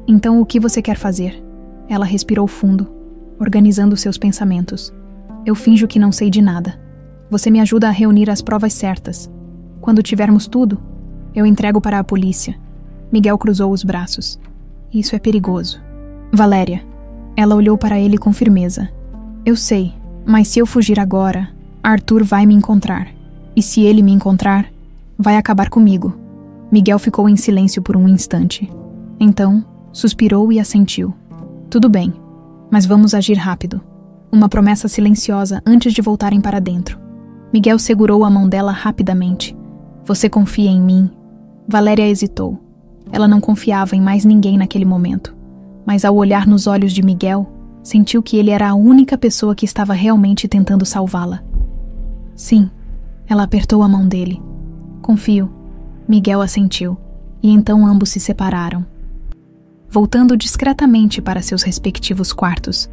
Então o que você quer fazer? Ela respirou fundo, organizando seus pensamentos. Eu finjo que não sei de nada. Você me ajuda a reunir as provas certas. Quando tivermos tudo, eu entrego para a polícia. Miguel cruzou os braços. Isso é perigoso. Valéria. Ela olhou para ele com firmeza. Eu sei, mas se eu fugir agora, Arthur vai me encontrar. E se ele me encontrar, vai acabar comigo. Miguel ficou em silêncio por um instante. Então, suspirou e assentiu. Tudo bem, mas vamos agir rápido. Uma promessa silenciosa antes de voltarem para dentro. Miguel segurou a mão dela rapidamente. Você confia em mim? Valéria hesitou. Ela não confiava em mais ninguém naquele momento. Mas ao olhar nos olhos de Miguel, sentiu que ele era a única pessoa que estava realmente tentando salvá-la. Sim, ela apertou a mão dele. Confio. Miguel assentiu, e então ambos se separaram. Voltando discretamente para seus respectivos quartos.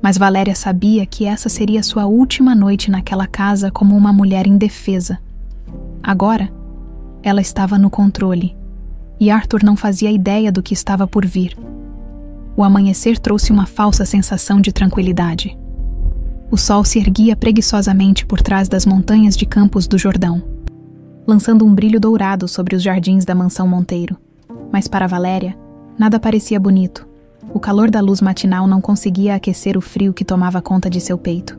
Mas Valéria sabia que essa seria sua última noite naquela casa como uma mulher indefesa. Agora, ela estava no controle, e Arthur não fazia ideia do que estava por vir. O amanhecer trouxe uma falsa sensação de tranquilidade. O sol se erguia preguiçosamente por trás das montanhas de Campos do Jordão, lançando um brilho dourado sobre os jardins da mansão Monteiro. Mas para Valéria, nada parecia bonito. O calor da luz matinal não conseguia aquecer o frio que tomava conta de seu peito.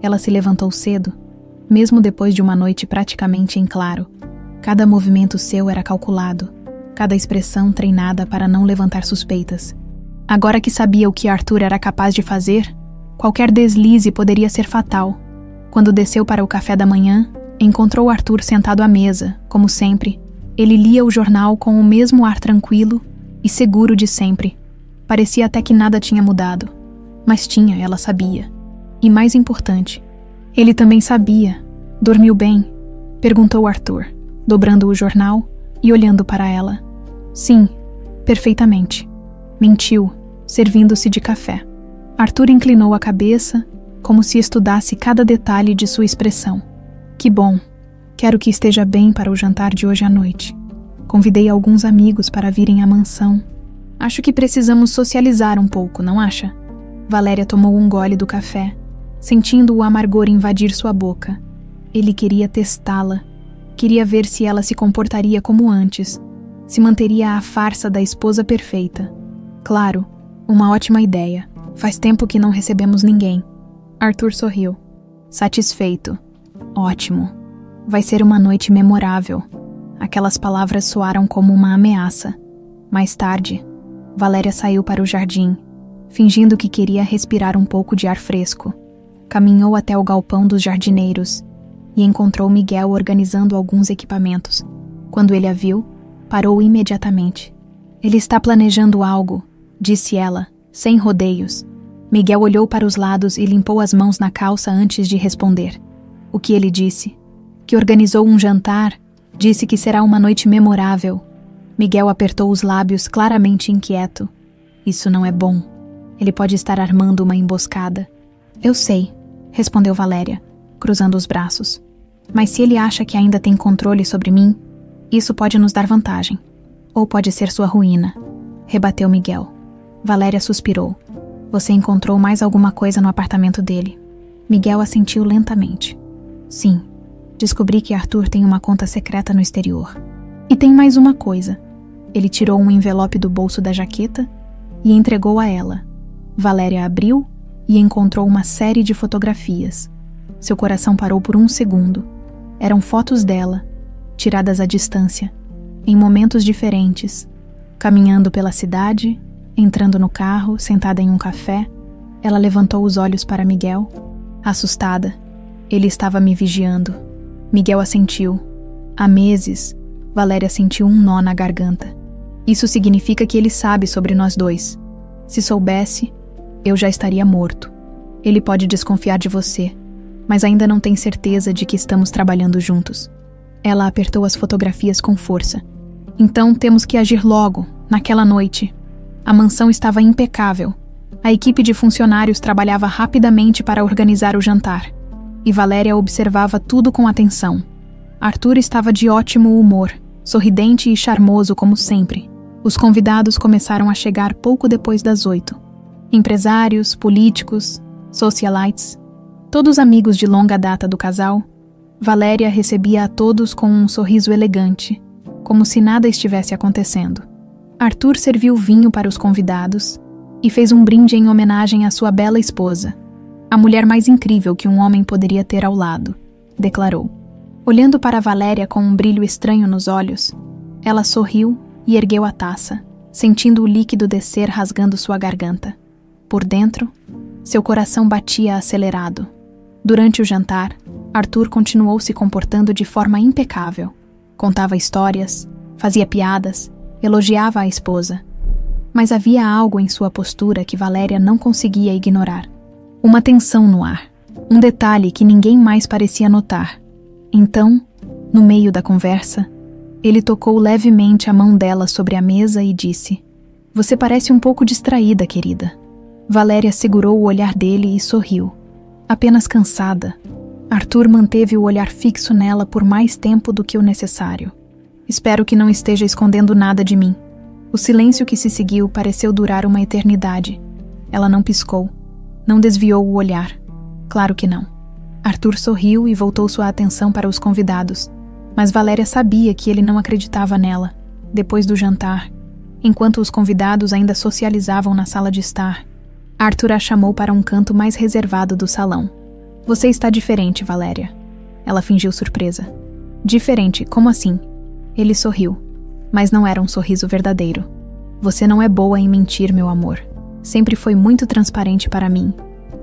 Ela se levantou cedo, mesmo depois de uma noite praticamente em claro. Cada movimento seu era calculado, cada expressão treinada para não levantar suspeitas. Agora que sabia o que Arthur era capaz de fazer, qualquer deslize poderia ser fatal. Quando desceu para o café da manhã, encontrou Arthur sentado à mesa, como sempre. Ele lia o jornal com o mesmo ar tranquilo e seguro de sempre. Parecia até que nada tinha mudado. Mas tinha, ela sabia. E mais importante, ele também sabia. Dormiu bem? Perguntou Arthur, dobrando o jornal e olhando para ela. Sim, perfeitamente. Mentiu, servindo-se de café. Arthur inclinou a cabeça, como se estudasse cada detalhe de sua expressão. Que bom. Quero que esteja bem para o jantar de hoje à noite. Convidei alguns amigos para virem à mansão. Acho que precisamos socializar um pouco, não acha? Valéria tomou um gole do café, sentindo o amargor invadir sua boca. Ele queria testá-la. Queria ver se ela se comportaria como antes, se manteria a farsa da esposa perfeita. Claro, uma ótima ideia. Faz tempo que não recebemos ninguém. Arthur sorriu. Satisfeito. Ótimo. Vai ser uma noite memorável. Aquelas palavras soaram como uma ameaça. Mais tarde, Valéria saiu para o jardim, fingindo que queria respirar um pouco de ar fresco. Caminhou até o galpão dos jardineiros e encontrou Miguel organizando alguns equipamentos. Quando ele a viu, parou imediatamente. Ele está planejando algo, disse ela, sem rodeios. Miguel olhou para os lados e limpou as mãos na calça antes de responder. O que ele disse? Que organizou um jantar, disse que será uma noite memorável. Miguel apertou os lábios, claramente inquieto. Isso não é bom. Ele pode estar armando uma emboscada. Eu sei, respondeu Valéria, cruzando os braços. Mas se ele acha que ainda tem controle sobre mim, isso pode nos dar vantagem. Ou pode ser sua ruína, rebateu Miguel. Valéria suspirou. Você encontrou mais alguma coisa no apartamento dele? Miguel assentiu lentamente. Sim, descobri que Arthur tem uma conta secreta no exterior. E tem mais uma coisa. Ele tirou um envelope do bolso da jaqueta e entregou a ela. Valéria abriu e encontrou uma série de fotografias. Seu coração parou por um segundo. Eram fotos dela, tiradas à distância, em momentos diferentes, caminhando pela cidade, entrando no carro, sentada em um café. Ela levantou os olhos para Miguel, assustada. Ele estava me vigiando. Miguel assentiu. Há meses, Valéria sentiu um nó na garganta. Isso significa que ele sabe sobre nós dois. Se soubesse, eu já estaria morto. Ele pode desconfiar de você, mas ainda não tem certeza de que estamos trabalhando juntos. Ela apertou as fotografias com força. Então temos que agir logo, naquela noite. A mansão estava impecável. A equipe de funcionários trabalhava rapidamente para organizar o jantar. E Valéria observava tudo com atenção. Arthur estava de ótimo humor, sorridente e charmoso como sempre. Os convidados começaram a chegar pouco depois das 8. Empresários, políticos, socialites, todos amigos de longa data do casal. Valéria recebia a todos com um sorriso elegante, como se nada estivesse acontecendo. Arthur serviu vinho para os convidados e fez um brinde em homenagem à sua bela esposa, a mulher mais incrível que um homem poderia ter ao lado, declarou. Olhando para Valéria com um brilho estranho nos olhos, ela sorriu e ergueu a taça, sentindo o líquido descer rasgando sua garganta. Por dentro, seu coração batia acelerado. Durante o jantar, Arthur continuou se comportando de forma impecável. Contava histórias, fazia piadas, elogiava a esposa. Mas havia algo em sua postura que Valéria não conseguia ignorar. Uma tensão no ar, um detalhe que ninguém mais parecia notar. Então, no meio da conversa, ele tocou levemente a mão dela sobre a mesa e disse: "Você parece um pouco distraída, querida." Valéria segurou o olhar dele e sorriu. Apenas cansada. Arthur manteve o olhar fixo nela por mais tempo do que o necessário. "Espero que não esteja escondendo nada de mim." O silêncio que se seguiu pareceu durar uma eternidade. Ela não piscou, não desviou o olhar. Claro que não. Arthur sorriu e voltou sua atenção para os convidados, mas Valéria sabia que ele não acreditava nela. Depois do jantar, enquanto os convidados ainda socializavam na sala de estar, Arthur a chamou para um canto mais reservado do salão. "Você está diferente, Valéria." Ela fingiu surpresa. "Diferente? Como assim?" Ele sorriu, mas não era um sorriso verdadeiro. "Você não é boa em mentir, meu amor. Sempre foi muito transparente para mim."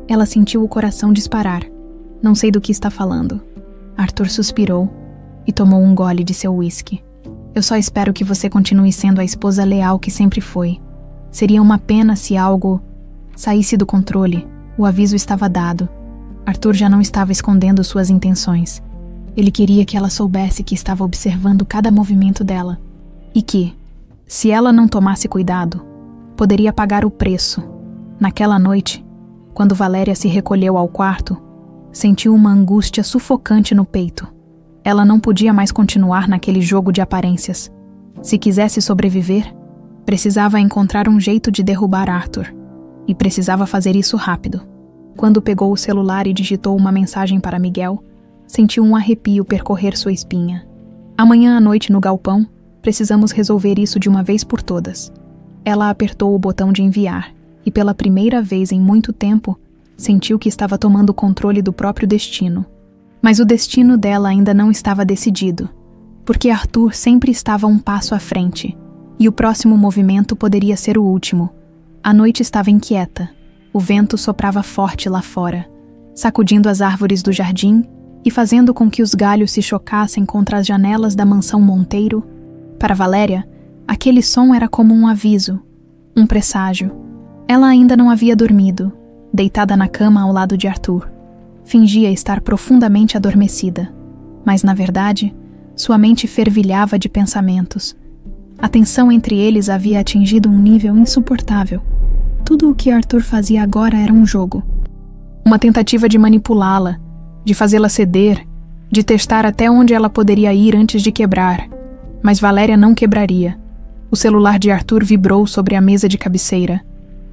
Ela sentiu o coração disparar. "Não sei do que está falando." Arthur suspirou e tomou um gole de seu uísque. "Eu só espero que você continue sendo a esposa leal que sempre foi. Seria uma pena se algo saísse do controle." O aviso estava dado. Arthur já não estava escondendo suas intenções. Ele queria que ela soubesse que estava observando cada movimento dela e que, se ela não tomasse cuidado, poderia pagar o preço. Naquela noite, quando Valéria se recolheu ao quarto, sentiu uma angústia sufocante no peito. Ela não podia mais continuar naquele jogo de aparências. Se quisesse sobreviver, precisava encontrar um jeito de derrubar Arthur. E precisava fazer isso rápido. Quando pegou o celular e digitou uma mensagem para Miguel, sentiu um arrepio percorrer sua espinha. "Amanhã à noite no galpão, precisamos resolver isso de uma vez por todas." Ela apertou o botão de enviar e pela primeira vez em muito tempo, sentiu que estava tomando o controle do próprio destino. Mas o destino dela ainda não estava decidido, porque Arthur sempre estava um passo à frente, e o próximo movimento poderia ser o último. A noite estava inquieta. O vento soprava forte lá fora, sacudindo as árvores do jardim e fazendo com que os galhos se chocassem contra as janelas da mansão Monteiro. Para Valéria, aquele som era como um aviso, um presságio. Ela ainda não havia dormido, deitada na cama ao lado de Arthur. Fingia estar profundamente adormecida, mas, na verdade, sua mente fervilhava de pensamentos. A tensão entre eles havia atingido um nível insuportável. Tudo o que Arthur fazia agora era um jogo. Uma tentativa de manipulá-la, de fazê-la ceder, de testar até onde ela poderia ir antes de quebrar. Mas Valéria não quebraria. O celular de Arthur vibrou sobre a mesa de cabeceira.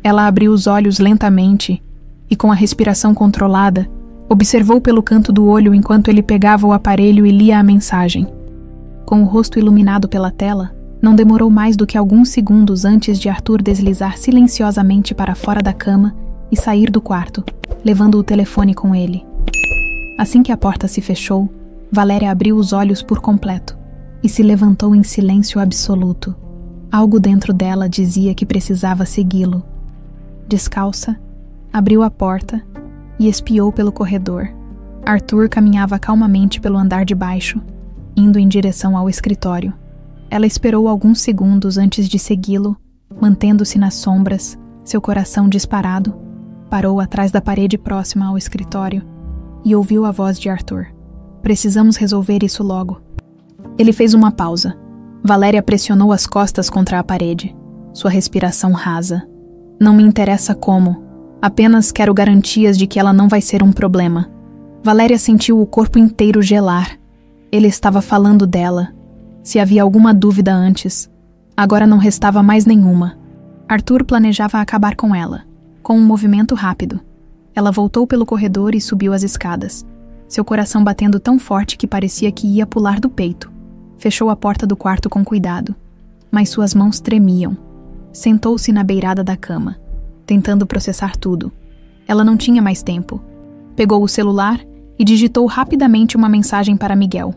Ela abriu os olhos lentamente e, com a respiração controlada, observou pelo canto do olho enquanto ele pegava o aparelho e lia a mensagem. Com o rosto iluminado pela tela, não demorou mais do que alguns segundos antes de Arthur deslizar silenciosamente para fora da cama e sair do quarto, levando o telefone com ele. Assim que a porta se fechou, Valéria abriu os olhos por completo e se levantou em silêncio absoluto. Algo dentro dela dizia que precisava segui-lo. Descalça, abriu a porta e espiou pelo corredor. Arthur caminhava calmamente pelo andar de baixo, indo em direção ao escritório. Ela esperou alguns segundos antes de segui-lo, mantendo-se nas sombras, seu coração disparado. Parou atrás da parede próxima ao escritório e ouviu a voz de Arthur. Precisamos resolver isso logo. Ele fez uma pausa. Valéria pressionou as costas contra a parede. Sua respiração rasa. Não me interessa como. Apenas quero garantias de que ela não vai ser um problema. Valéria sentiu o corpo inteiro gelar. Ele estava falando dela. Se havia alguma dúvida antes, agora não restava mais nenhuma. Arthur planejava acabar com ela, com um movimento rápido. Ela voltou pelo corredor e subiu as escadas, seu coração batendo tão forte que parecia que ia pular do peito. Fechou a porta do quarto com cuidado, mas suas mãos tremiam. Sentou-se na beirada da cama, tentando processar tudo. Ela não tinha mais tempo. Pegou o celular e digitou rapidamente uma mensagem para Miguel.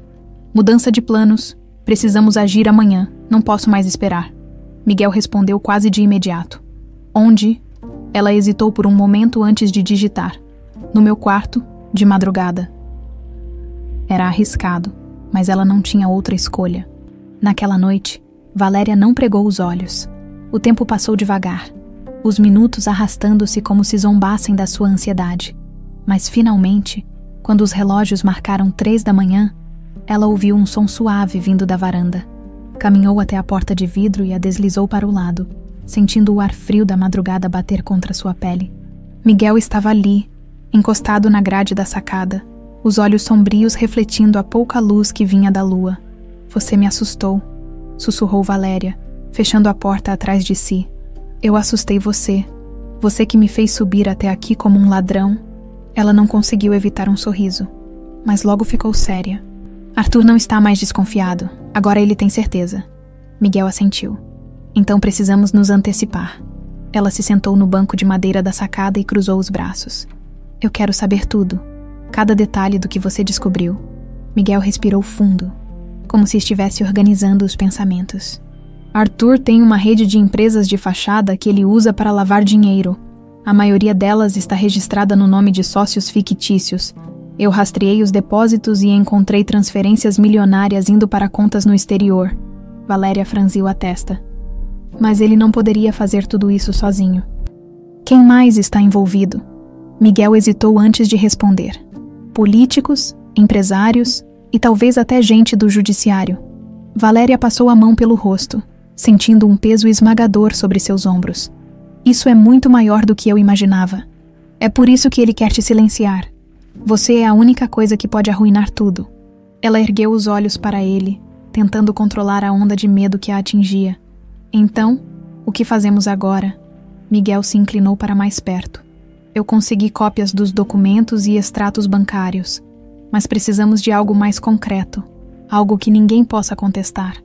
Mudança de planos. Precisamos agir amanhã. Não posso mais esperar. Miguel respondeu quase de imediato. Onde? Ela hesitou por um momento antes de digitar. No meu quarto, de madrugada. Era arriscado, mas ela não tinha outra escolha. Naquela noite, Valéria não pregou os olhos. O tempo passou devagar, os minutos arrastando-se como se zombassem da sua ansiedade. Mas finalmente, quando os relógios marcaram 3 da manhã, ela ouviu um som suave vindo da varanda. Caminhou até a porta de vidro e a deslizou para o lado, sentindo o ar frio da madrugada bater contra sua pele. Miguel estava ali, encostado na grade da sacada, os olhos sombrios refletindo a pouca luz que vinha da lua. Você me assustou, sussurrou Valéria, fechando a porta atrás de si. Eu assustei você. Você que me fez subir até aqui como um ladrão. Ela não conseguiu evitar um sorriso, mas logo ficou séria. Arthur não está mais desconfiado. Agora ele tem certeza. Miguel assentiu. Então precisamos nos antecipar. Ela se sentou no banco de madeira da sacada e cruzou os braços. Eu quero saber tudo. Cada detalhe do que você descobriu. Miguel respirou fundo, como se estivesse organizando os pensamentos. Arthur tem uma rede de empresas de fachada que ele usa para lavar dinheiro. A maioria delas está registrada no nome de sócios fictícios. Eu rastreei os depósitos e encontrei transferências milionárias indo para contas no exterior. Valéria franziu a testa. Mas ele não poderia fazer tudo isso sozinho. Quem mais está envolvido? Miguel hesitou antes de responder. Políticos, empresários e talvez até gente do judiciário. Valéria passou a mão pelo rosto, sentindo um peso esmagador sobre seus ombros. Isso é muito maior do que eu imaginava. É por isso que ele quer te silenciar. Você é a única coisa que pode arruinar tudo. Ela ergueu os olhos para ele, tentando controlar a onda de medo que a atingia. Então, o que fazemos agora? Miguel se inclinou para mais perto. Eu consegui cópias dos documentos e extratos bancários, mas precisamos de algo mais concreto, algo que ninguém possa contestar.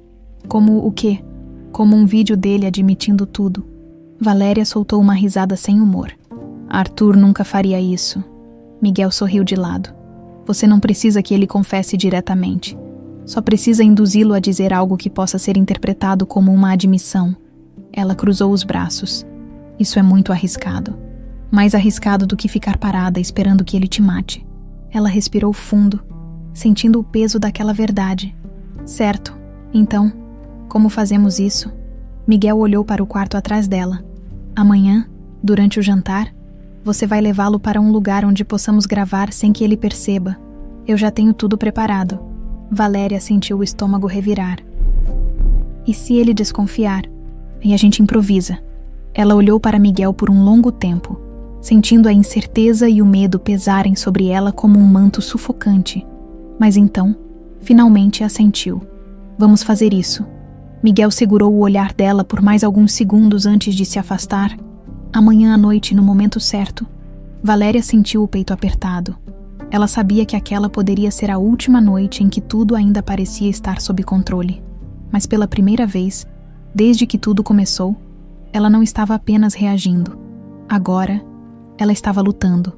Como o quê? Como um vídeo dele admitindo tudo. Valéria soltou uma risada sem humor. Arthur nunca faria isso. Miguel sorriu de lado. Você não precisa que ele confesse diretamente. Só precisa induzi-lo a dizer algo que possa ser interpretado como uma admissão. Ela cruzou os braços. Isso é muito arriscado. Mais arriscado do que ficar parada esperando que ele te mate. Ela respirou fundo, sentindo o peso daquela verdade. Certo. Então, como fazemos isso? Miguel olhou para o quarto atrás dela. Amanhã, durante o jantar, você vai levá-lo para um lugar onde possamos gravar sem que ele perceba. Eu já tenho tudo preparado. Valéria sentiu o estômago revirar. E se ele desconfiar? E a gente improvisa. Ela olhou para Miguel por um longo tempo, sentindo a incerteza e o medo pesarem sobre ela como um manto sufocante. Mas então, finalmente assentiu. Vamos fazer isso. Miguel segurou o olhar dela por mais alguns segundos antes de se afastar. Amanhã à noite, no momento certo. Valéria sentiu o peito apertado. Ela sabia que aquela poderia ser a última noite em que tudo ainda parecia estar sob controle. Mas pela primeira vez, desde que tudo começou, ela não estava apenas reagindo. Agora, ela estava lutando.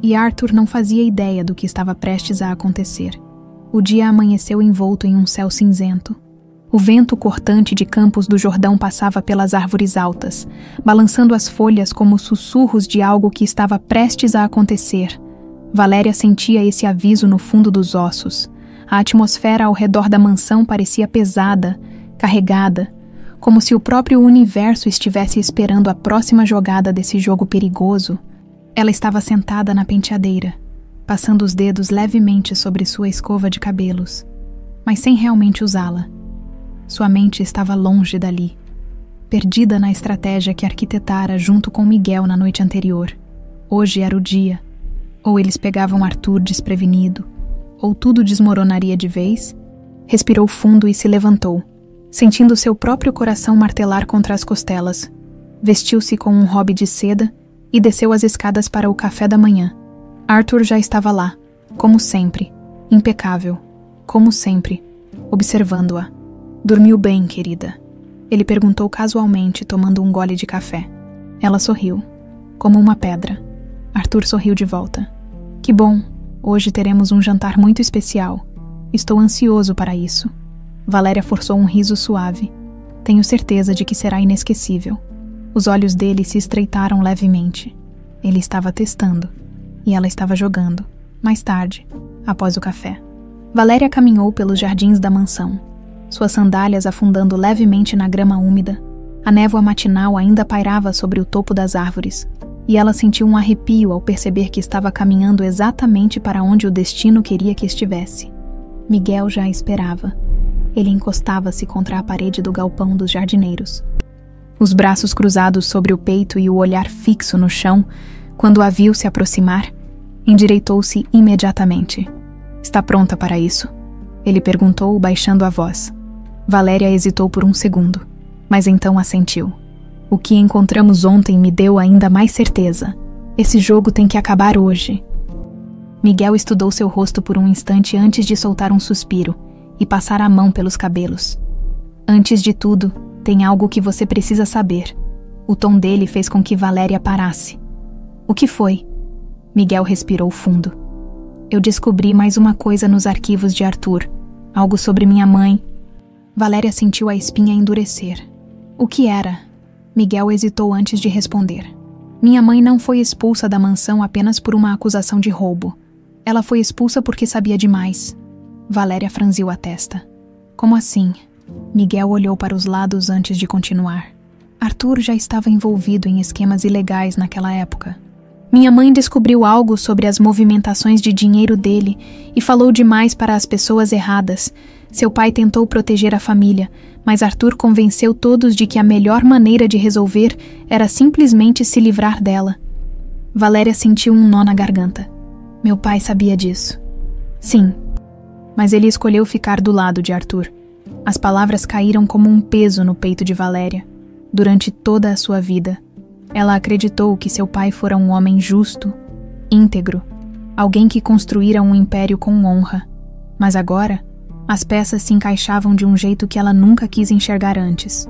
E Arthur não fazia ideia do que estava prestes a acontecer. O dia amanheceu envolto em um céu cinzento. O vento cortante de Campos do Jordão passava pelas árvores altas, balançando as folhas como sussurros de algo que estava prestes a acontecer. Valéria sentia esse aviso no fundo dos ossos. A atmosfera ao redor da mansão parecia pesada, carregada, como se o próprio universo estivesse esperando a próxima jogada desse jogo perigoso. Ela estava sentada na penteadeira, passando os dedos levemente sobre sua escova de cabelos, mas sem realmente usá-la. Sua mente estava longe dali, perdida na estratégia que arquitetara junto com Miguel na noite anterior. Hoje era o dia. Ou eles pegavam Arthur desprevenido, ou tudo desmoronaria de vez. Respirou fundo e se levantou, sentindo seu próprio coração martelar contra as costelas. Vestiu-se com um hobby de seda e desceu as escadas para o café da manhã. Arthur já estava lá, como sempre, impecável, como sempre, observando-a. "Dormiu bem, querida?" Ele perguntou casualmente, tomando um gole de café. Ela sorriu, como uma pedra. Arthur sorriu de volta. "Que bom, hoje teremos um jantar muito especial. Estou ansioso para isso." Valéria forçou um riso suave. "Tenho certeza de que será inesquecível." Os olhos dele se estreitaram levemente. Ele estava testando, e ela estava jogando. Mais tarde, após o café, Valéria caminhou pelos jardins da mansão, suas sandálias afundando levemente na grama úmida. A névoa matinal ainda pairava sobre o topo das árvores, e ela sentiu um arrepio ao perceber que estava caminhando exatamente para onde o destino queria que estivesse. Miguel já a esperava. Ele encostava-se contra a parede do galpão dos jardineiros, os braços cruzados sobre o peito e o olhar fixo no chão. Quando a viu se aproximar, endireitou-se imediatamente. "Está pronta para isso?" ele perguntou, baixando a voz. Valéria hesitou por um segundo, mas então assentiu. "O que encontramos ontem me deu ainda mais certeza. Esse jogo tem que acabar hoje." Miguel estudou seu rosto por um instante antes de soltar um suspiro e passar a mão pelos cabelos. "Antes de tudo, tem algo que você precisa saber." O tom dele fez com que Valéria parasse. "O que foi?" Miguel respirou fundo. "Eu descobri mais uma coisa nos arquivos de Arthur. Algo sobre minha mãe." Valéria sentiu a espinha endurecer. "O que era?" Miguel hesitou antes de responder. "Minha mãe não foi expulsa da mansão apenas por uma acusação de roubo. Ela foi expulsa porque sabia demais." Valéria franziu a testa. "Como assim?" Miguel olhou para os lados antes de continuar. Arthur já estava envolvido em esquemas ilegais naquela época. Minha mãe descobriu algo sobre as movimentações de dinheiro dele e falou demais para as pessoas erradas. Seu pai tentou proteger a família, mas Arthur convenceu todos de que a melhor maneira de resolver era simplesmente se livrar dela. Valéria sentiu um nó na garganta. "Meu pai sabia disso." "Sim, mas ele escolheu ficar do lado de Arthur." As palavras caíram como um peso no peito de Valéria. Durante toda a sua vida, ela acreditou que seu pai fora um homem justo, íntegro, alguém que construíra um império com honra. Mas agora, as peças se encaixavam de um jeito que ela nunca quis enxergar antes.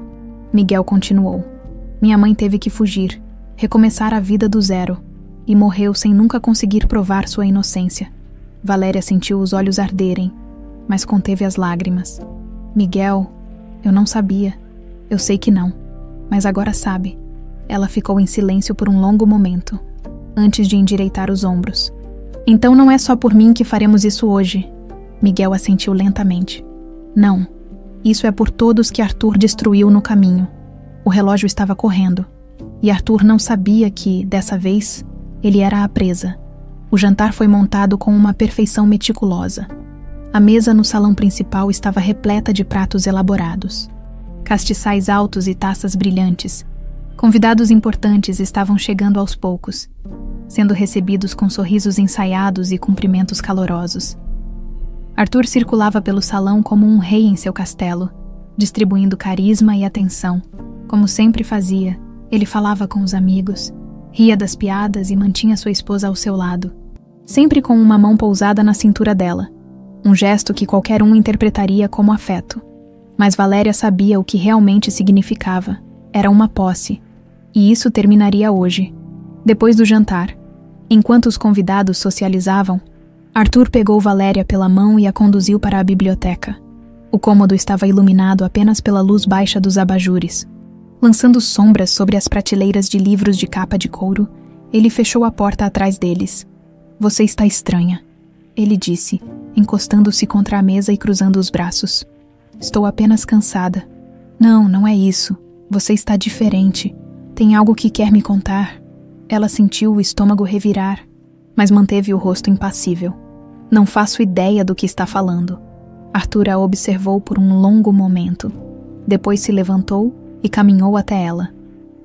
Miguel continuou. "Minha mãe teve que fugir, recomeçar a vida do zero, e morreu sem nunca conseguir provar sua inocência." Valéria sentiu os olhos arderem, mas conteve as lágrimas. "Miguel, eu não sabia. Eu sei que não, mas agora sabe." Ela ficou em silêncio por um longo momento, antes de endireitar os ombros. "Então não é só por mim que faremos isso hoje." Miguel assentiu lentamente. "Não, isso é por todos que Arthur destruiu no caminho." O relógio estava correndo, e Arthur não sabia que, dessa vez, ele era a presa. O jantar foi montado com uma perfeição meticulosa. A mesa no salão principal estava repleta de pratos elaborados, castiçais altos e taças brilhantes. Convidados importantes estavam chegando aos poucos, sendo recebidos com sorrisos ensaiados e cumprimentos calorosos. Arthur circulava pelo salão como um rei em seu castelo, distribuindo carisma e atenção. Como sempre fazia, ele falava com os amigos, ria das piadas e mantinha sua esposa ao seu lado, sempre com uma mão pousada na cintura dela, um gesto que qualquer um interpretaria como afeto. Mas Valéria sabia o que realmente significava. Era uma posse, e isso terminaria hoje. Depois do jantar, enquanto os convidados socializavam, Arthur pegou Valéria pela mão e a conduziu para a biblioteca. O cômodo estava iluminado apenas pela luz baixa dos abajures. Lançando sombras sobre as prateleiras de livros de capa de couro, ele fechou a porta atrás deles. "Você está estranha", ele disse, encostando-se contra a mesa e cruzando os braços. Estou apenas cansada. Não, não é isso. Você está diferente. Tem algo que quer me contar. Ela sentiu o estômago revirar, mas manteve o rosto impassível. Não faço ideia do que está falando. Arthur a observou por um longo momento. Depois se levantou e caminhou até ela.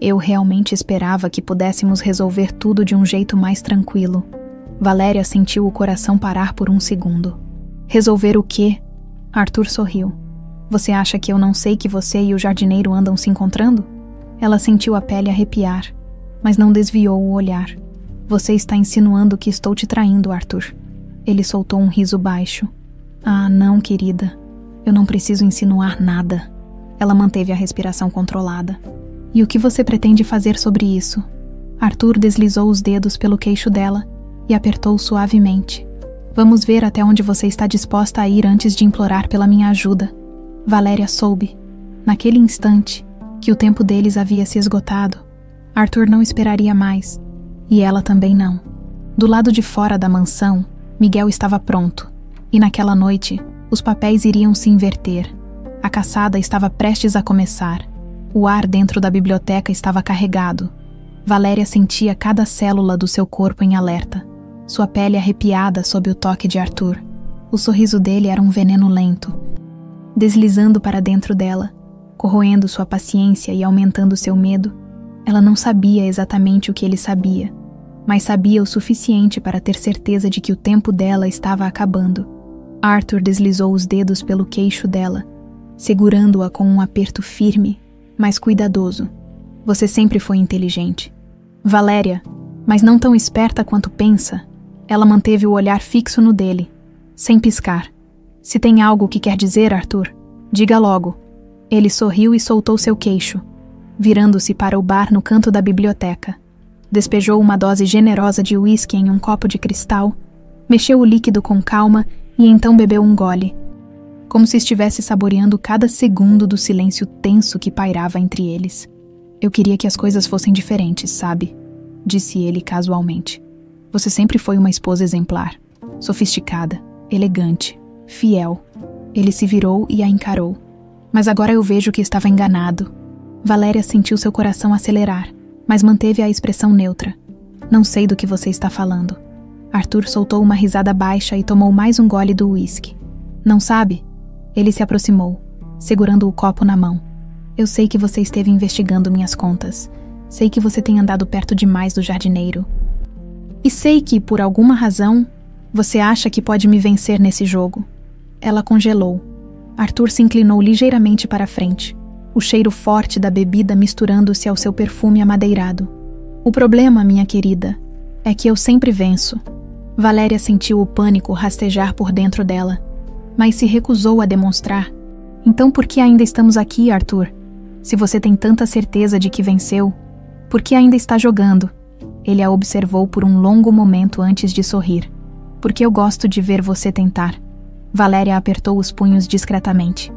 Eu realmente esperava que pudéssemos resolver tudo de um jeito mais tranquilo. Valéria sentiu o coração parar por um segundo. Resolver o quê? Arthur sorriu. Você acha que eu não sei que você e o jardineiro andam se encontrando? Ela sentiu a pele arrepiar, mas não desviou o olhar. Você está insinuando que estou te traindo, Arthur. Ele soltou um riso baixo. Ah, não, querida. Eu não preciso insinuar nada. Ela manteve a respiração controlada. E o que você pretende fazer sobre isso? Arthur deslizou os dedos pelo queixo dela e apertou suavemente. Vamos ver até onde você está disposta a ir antes de implorar pela minha ajuda. Valéria soube, naquele instante, que o tempo deles havia se esgotado. Arthur não esperaria mais, e ela também não. Do lado de fora da mansão, Miguel estava pronto, e naquela noite, os papéis iriam se inverter. A caçada estava prestes a começar. O ar dentro da biblioteca estava carregado. Valéria sentia cada célula do seu corpo em alerta, sua pele arrepiada sob o toque de Arthur. O sorriso dele era um veneno lento, deslizando para dentro dela, corroendo sua paciência e aumentando seu medo. Ela não sabia exatamente o que ele sabia, mas sabia o suficiente para ter certeza de que o tempo dela estava acabando. Arthur deslizou os dedos pelo queixo dela, segurando-a com um aperto firme, mas cuidadoso. Você sempre foi inteligente. Valéria, mas não tão esperta quanto pensa. Ela manteve o olhar fixo no dele, sem piscar. Se tem algo que quer dizer, Arthur, diga logo. Ele sorriu e soltou seu queixo, virando-se para o bar no canto da biblioteca. Despejou uma dose generosa de uísque em um copo de cristal, mexeu o líquido com calma e então bebeu um gole, como se estivesse saboreando cada segundo do silêncio tenso que pairava entre eles. Eu queria que as coisas fossem diferentes, sabe? Disse ele casualmente. Você sempre foi uma esposa exemplar, sofisticada, elegante, fiel. Ele se virou e a encarou. Mas agora eu vejo que estava enganado. Valéria sentiu seu coração acelerar, mas manteve a expressão neutra. Não sei do que você está falando. Arthur soltou uma risada baixa e tomou mais um gole do uísque. Não sabe? Ele se aproximou, segurando o copo na mão. Eu sei que você esteve investigando minhas contas. Sei que você tem andado perto demais do jardineiro. E sei que, por alguma razão, você acha que pode me vencer nesse jogo. Ela congelou. Arthur se inclinou ligeiramente para a frente, o cheiro forte da bebida misturando-se ao seu perfume amadeirado. O problema, minha querida, é que eu sempre venço. Valéria sentiu o pânico rastejar por dentro dela, mas se recusou a demonstrar. Então por que ainda estamos aqui, Arthur? Se você tem tanta certeza de que venceu, por que ainda está jogando? Ele a observou por um longo momento antes de sorrir. Porque eu gosto de ver você tentar. Valéria apertou os punhos discretamente.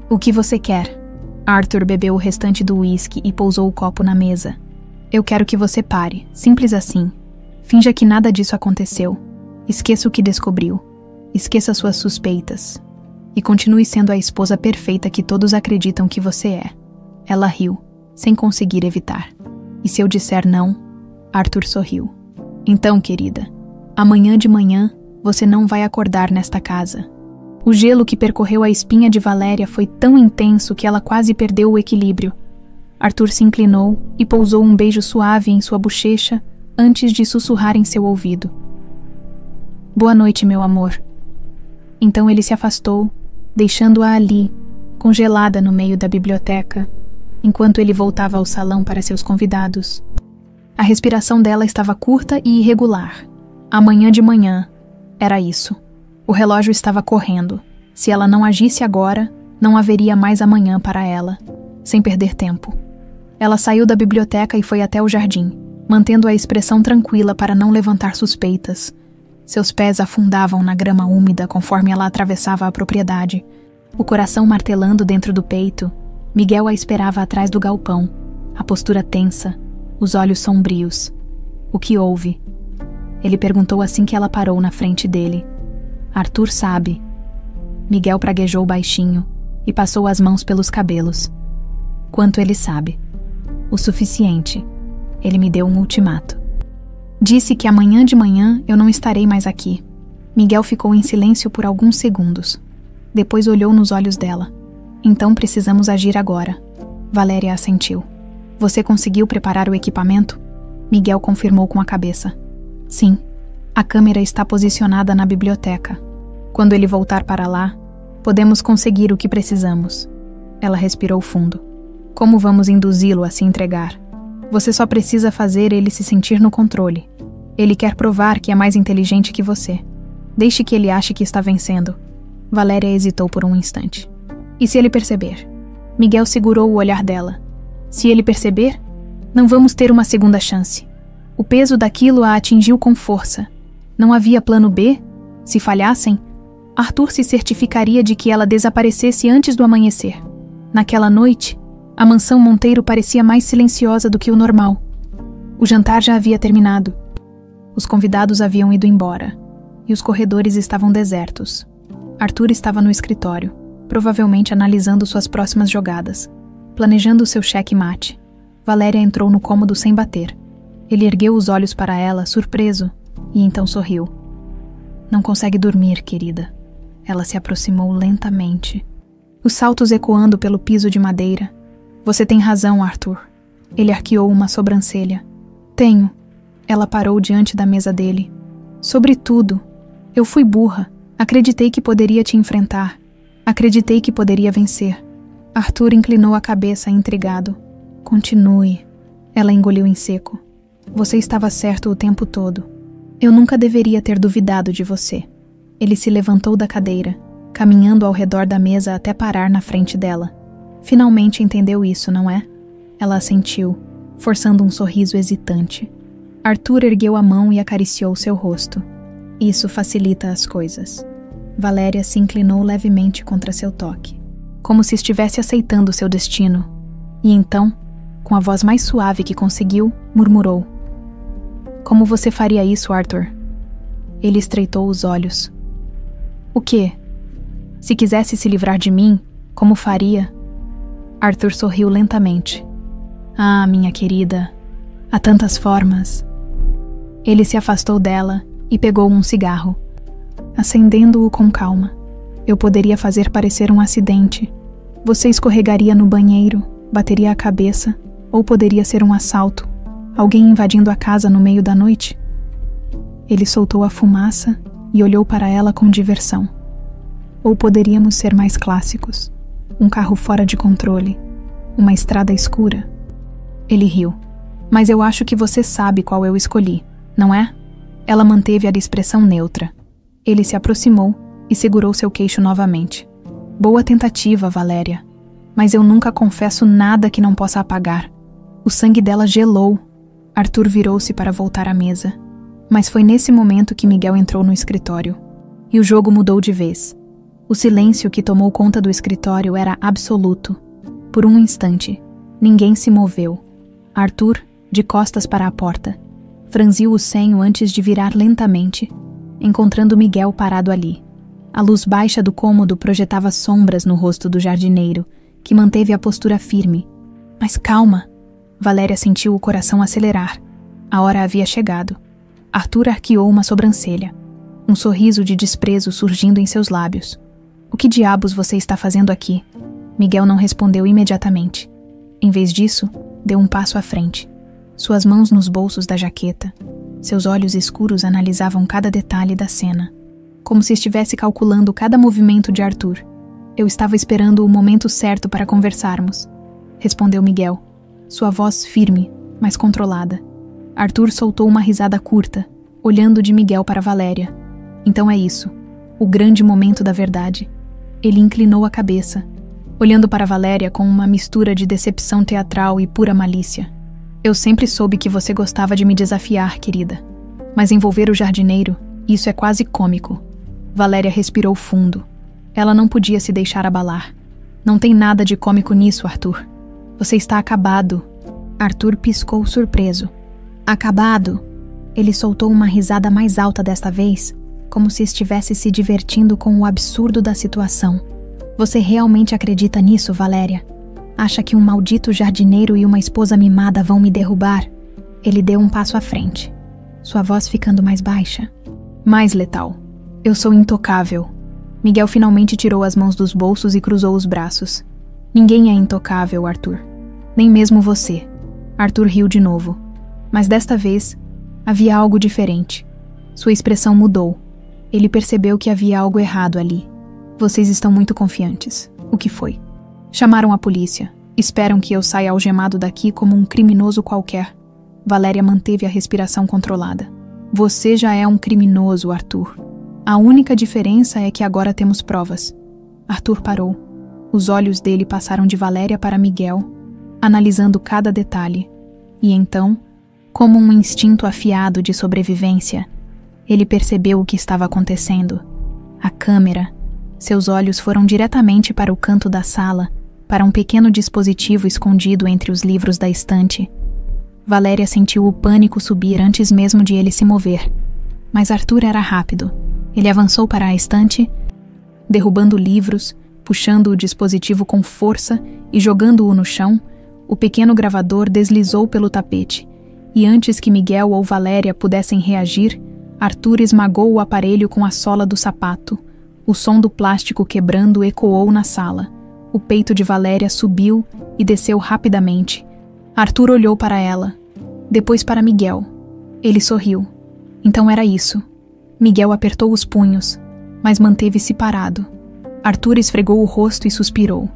O que você quer? Arthur bebeu o restante do uísque e pousou o copo na mesa. Eu quero que você pare, simples assim. Finja que nada disso aconteceu. Esqueça o que descobriu. Esqueça suas suspeitas. E continue sendo a esposa perfeita que todos acreditam que você é. Ela riu, sem conseguir evitar. E se eu disser não? Arthur sorriu. Então, querida, amanhã de manhã você não vai acordar nesta casa. O gelo que percorreu a espinha de Valéria foi tão intenso que ela quase perdeu o equilíbrio. Arthur se inclinou e pousou um beijo suave em sua bochecha antes de sussurrar em seu ouvido. Boa noite, meu amor. Então ele se afastou, deixando-a ali, congelada no meio da biblioteca, enquanto ele voltava ao salão para seus convidados. A respiração dela estava curta e irregular. Amanhã de manhã, era isso. O relógio estava correndo. Se ela não agisse agora, não haveria mais amanhã para ela, sem perder tempo. Ela saiu da biblioteca e foi até o jardim, mantendo a expressão tranquila para não levantar suspeitas. Seus pés afundavam na grama úmida conforme ela atravessava a propriedade. O coração martelando dentro do peito, Miguel a esperava atrás do galpão, a postura tensa, os olhos sombrios. O que houve? Ele perguntou assim que ela parou na frente dele. Arthur sabe. Miguel praguejou baixinho e passou as mãos pelos cabelos. Quanto ele sabe? O suficiente. Ele me deu um ultimato. Disse que amanhã de manhã eu não estarei mais aqui. Miguel ficou em silêncio por alguns segundos. Depois olhou nos olhos dela. Então precisamos agir agora. Valéria assentiu. Você conseguiu preparar o equipamento? Miguel confirmou com a cabeça. Sim. A câmera está posicionada na biblioteca. Quando ele voltar para lá, podemos conseguir o que precisamos. Ela respirou fundo. Como vamos induzi-lo a se entregar? Você só precisa fazer ele se sentir no controle. Ele quer provar que é mais inteligente que você. Deixe que ele ache que está vencendo. Valéria hesitou por um instante. E se ele perceber? Miguel segurou o olhar dela. Se ele perceber, não vamos ter uma segunda chance. O peso daquilo a atingiu com força. Não havia plano B? Se falhassem, Arthur se certificaria de que ela desaparecesse antes do amanhecer. Naquela noite, a mansão Monteiro parecia mais silenciosa do que o normal. O jantar já havia terminado. Os convidados haviam ido embora, e os corredores estavam desertos. Arthur estava no escritório, provavelmente analisando suas próximas jogadas, planejando seu cheque-mate. Valéria entrou no cômodo sem bater. Ele ergueu os olhos para ela, surpreso, e então sorriu. Não consegue dormir, querida. Ela se aproximou lentamente. Os saltos ecoando pelo piso de madeira. Você tem razão, Arthur. Ele arqueou uma sobrancelha. Tenho. Ela parou diante da mesa dele. Sobretudo, eu fui burra. Acreditei que poderia te enfrentar. Acreditei que poderia vencer. Arthur inclinou a cabeça, intrigado. Continue. Ela engoliu em seco. Você estava certo o tempo todo. Eu nunca deveria ter duvidado de você. Ele se levantou da cadeira, caminhando ao redor da mesa até parar na frente dela. Finalmente entendeu isso, não é? Ela assentiu, forçando um sorriso hesitante. Arthur ergueu a mão e acariciou seu rosto. Isso facilita as coisas. Valéria se inclinou levemente contra seu toque, como se estivesse aceitando seu destino. E então, com a voz mais suave que conseguiu, murmurou. Como você faria isso, Arthur? Ele estreitou os olhos. O quê? Se quisesse se livrar de mim, como faria? Arthur sorriu lentamente. Ah, minha querida, há tantas formas. Ele se afastou dela e pegou um cigarro, acendendo-o com calma. Eu poderia fazer parecer um acidente. Você escorregaria no banheiro, bateria a cabeça, ou poderia ser um assalto. Alguém invadindo a casa no meio da noite? Ele soltou a fumaça e olhou para ela com diversão. Ou poderíamos ser mais clássicos. Um carro fora de controle. Uma estrada escura. Ele riu. Mas eu acho que você sabe qual eu escolhi, não é? Ela manteve a expressão neutra. Ele se aproximou e segurou seu queixo novamente. Boa tentativa, Valéria. Mas eu nunca confesso nada que não possa apagar. O sangue dela gelou. Arthur virou-se para voltar à mesa. Mas foi nesse momento que Miguel entrou no escritório. E o jogo mudou de vez. O silêncio que tomou conta do escritório era absoluto. Por um instante, ninguém se moveu. Arthur, de costas para a porta, franziu o senho antes de virar lentamente, encontrando Miguel parado ali. A luz baixa do cômodo projetava sombras no rosto do jardineiro, que manteve a postura firme. Mas calma! Valéria sentiu o coração acelerar. A hora havia chegado. Arthur arqueou uma sobrancelha. Um sorriso de desprezo surgindo em seus lábios. O que diabos você está fazendo aqui? Miguel não respondeu imediatamente. Em vez disso, deu um passo à frente. Suas mãos nos bolsos da jaqueta. Seus olhos escuros analisavam cada detalhe da cena, como se estivesse calculando cada movimento de Arthur. Eu estava esperando o momento certo para conversarmos, respondeu Miguel, sua voz firme, mas controlada. Arthur soltou uma risada curta, olhando de Miguel para Valéria. Então é isso, o grande momento da verdade. Ele inclinou a cabeça, olhando para Valéria com uma mistura de decepção teatral e pura malícia. Eu sempre soube que você gostava de me desafiar, querida. Mas envolver o jardineiro, isso é quase cômico. Valéria respirou fundo. Ela não podia se deixar abalar. Não tem nada de cômico nisso, Arthur. Você está acabado. Arthur piscou surpreso. Acabado? Ele soltou uma risada mais alta desta vez, como se estivesse se divertindo com o absurdo da situação. Você realmente acredita nisso, Valéria? Acha que um maldito jardineiro e uma esposa mimada vão me derrubar? Ele deu um passo à frente, sua voz ficando mais baixa, mais letal. Eu sou intocável. Miguel finalmente tirou as mãos dos bolsos e cruzou os braços. Ninguém é intocável, Arthur. Nem mesmo você. Arthur riu de novo. Mas desta vez, havia algo diferente. Sua expressão mudou. Ele percebeu que havia algo errado ali. Vocês estão muito confiantes. O que foi? Chamaram a polícia. Esperam que eu saia algemado daqui como um criminoso qualquer. Valéria manteve a respiração controlada. Você já é um criminoso, Arthur. A única diferença é que agora temos provas. Arthur parou. Os olhos dele passaram de Valéria para Miguel, analisando cada detalhe. E então, como um instinto afiado de sobrevivência, ele percebeu o que estava acontecendo. A câmera. Seus olhos foram diretamente para o canto da sala, para um pequeno dispositivo escondido entre os livros da estante. Valéria sentiu o pânico subir antes mesmo de ele se mover. Mas Arthur era rápido. Ele avançou para a estante, derrubando livros, puxando o dispositivo com força e jogando-o no chão. O pequeno gravador deslizou pelo tapete, e antes que Miguel ou Valéria pudessem reagir, Arthur esmagou o aparelho com a sola do sapato. O som do plástico quebrando ecoou na sala. O peito de Valéria subiu e desceu rapidamente. Arthur olhou para ela, depois para Miguel. Ele sorriu. Então era isso. Miguel apertou os punhos, mas manteve-se parado. Arthur esfregou o rosto e suspirou.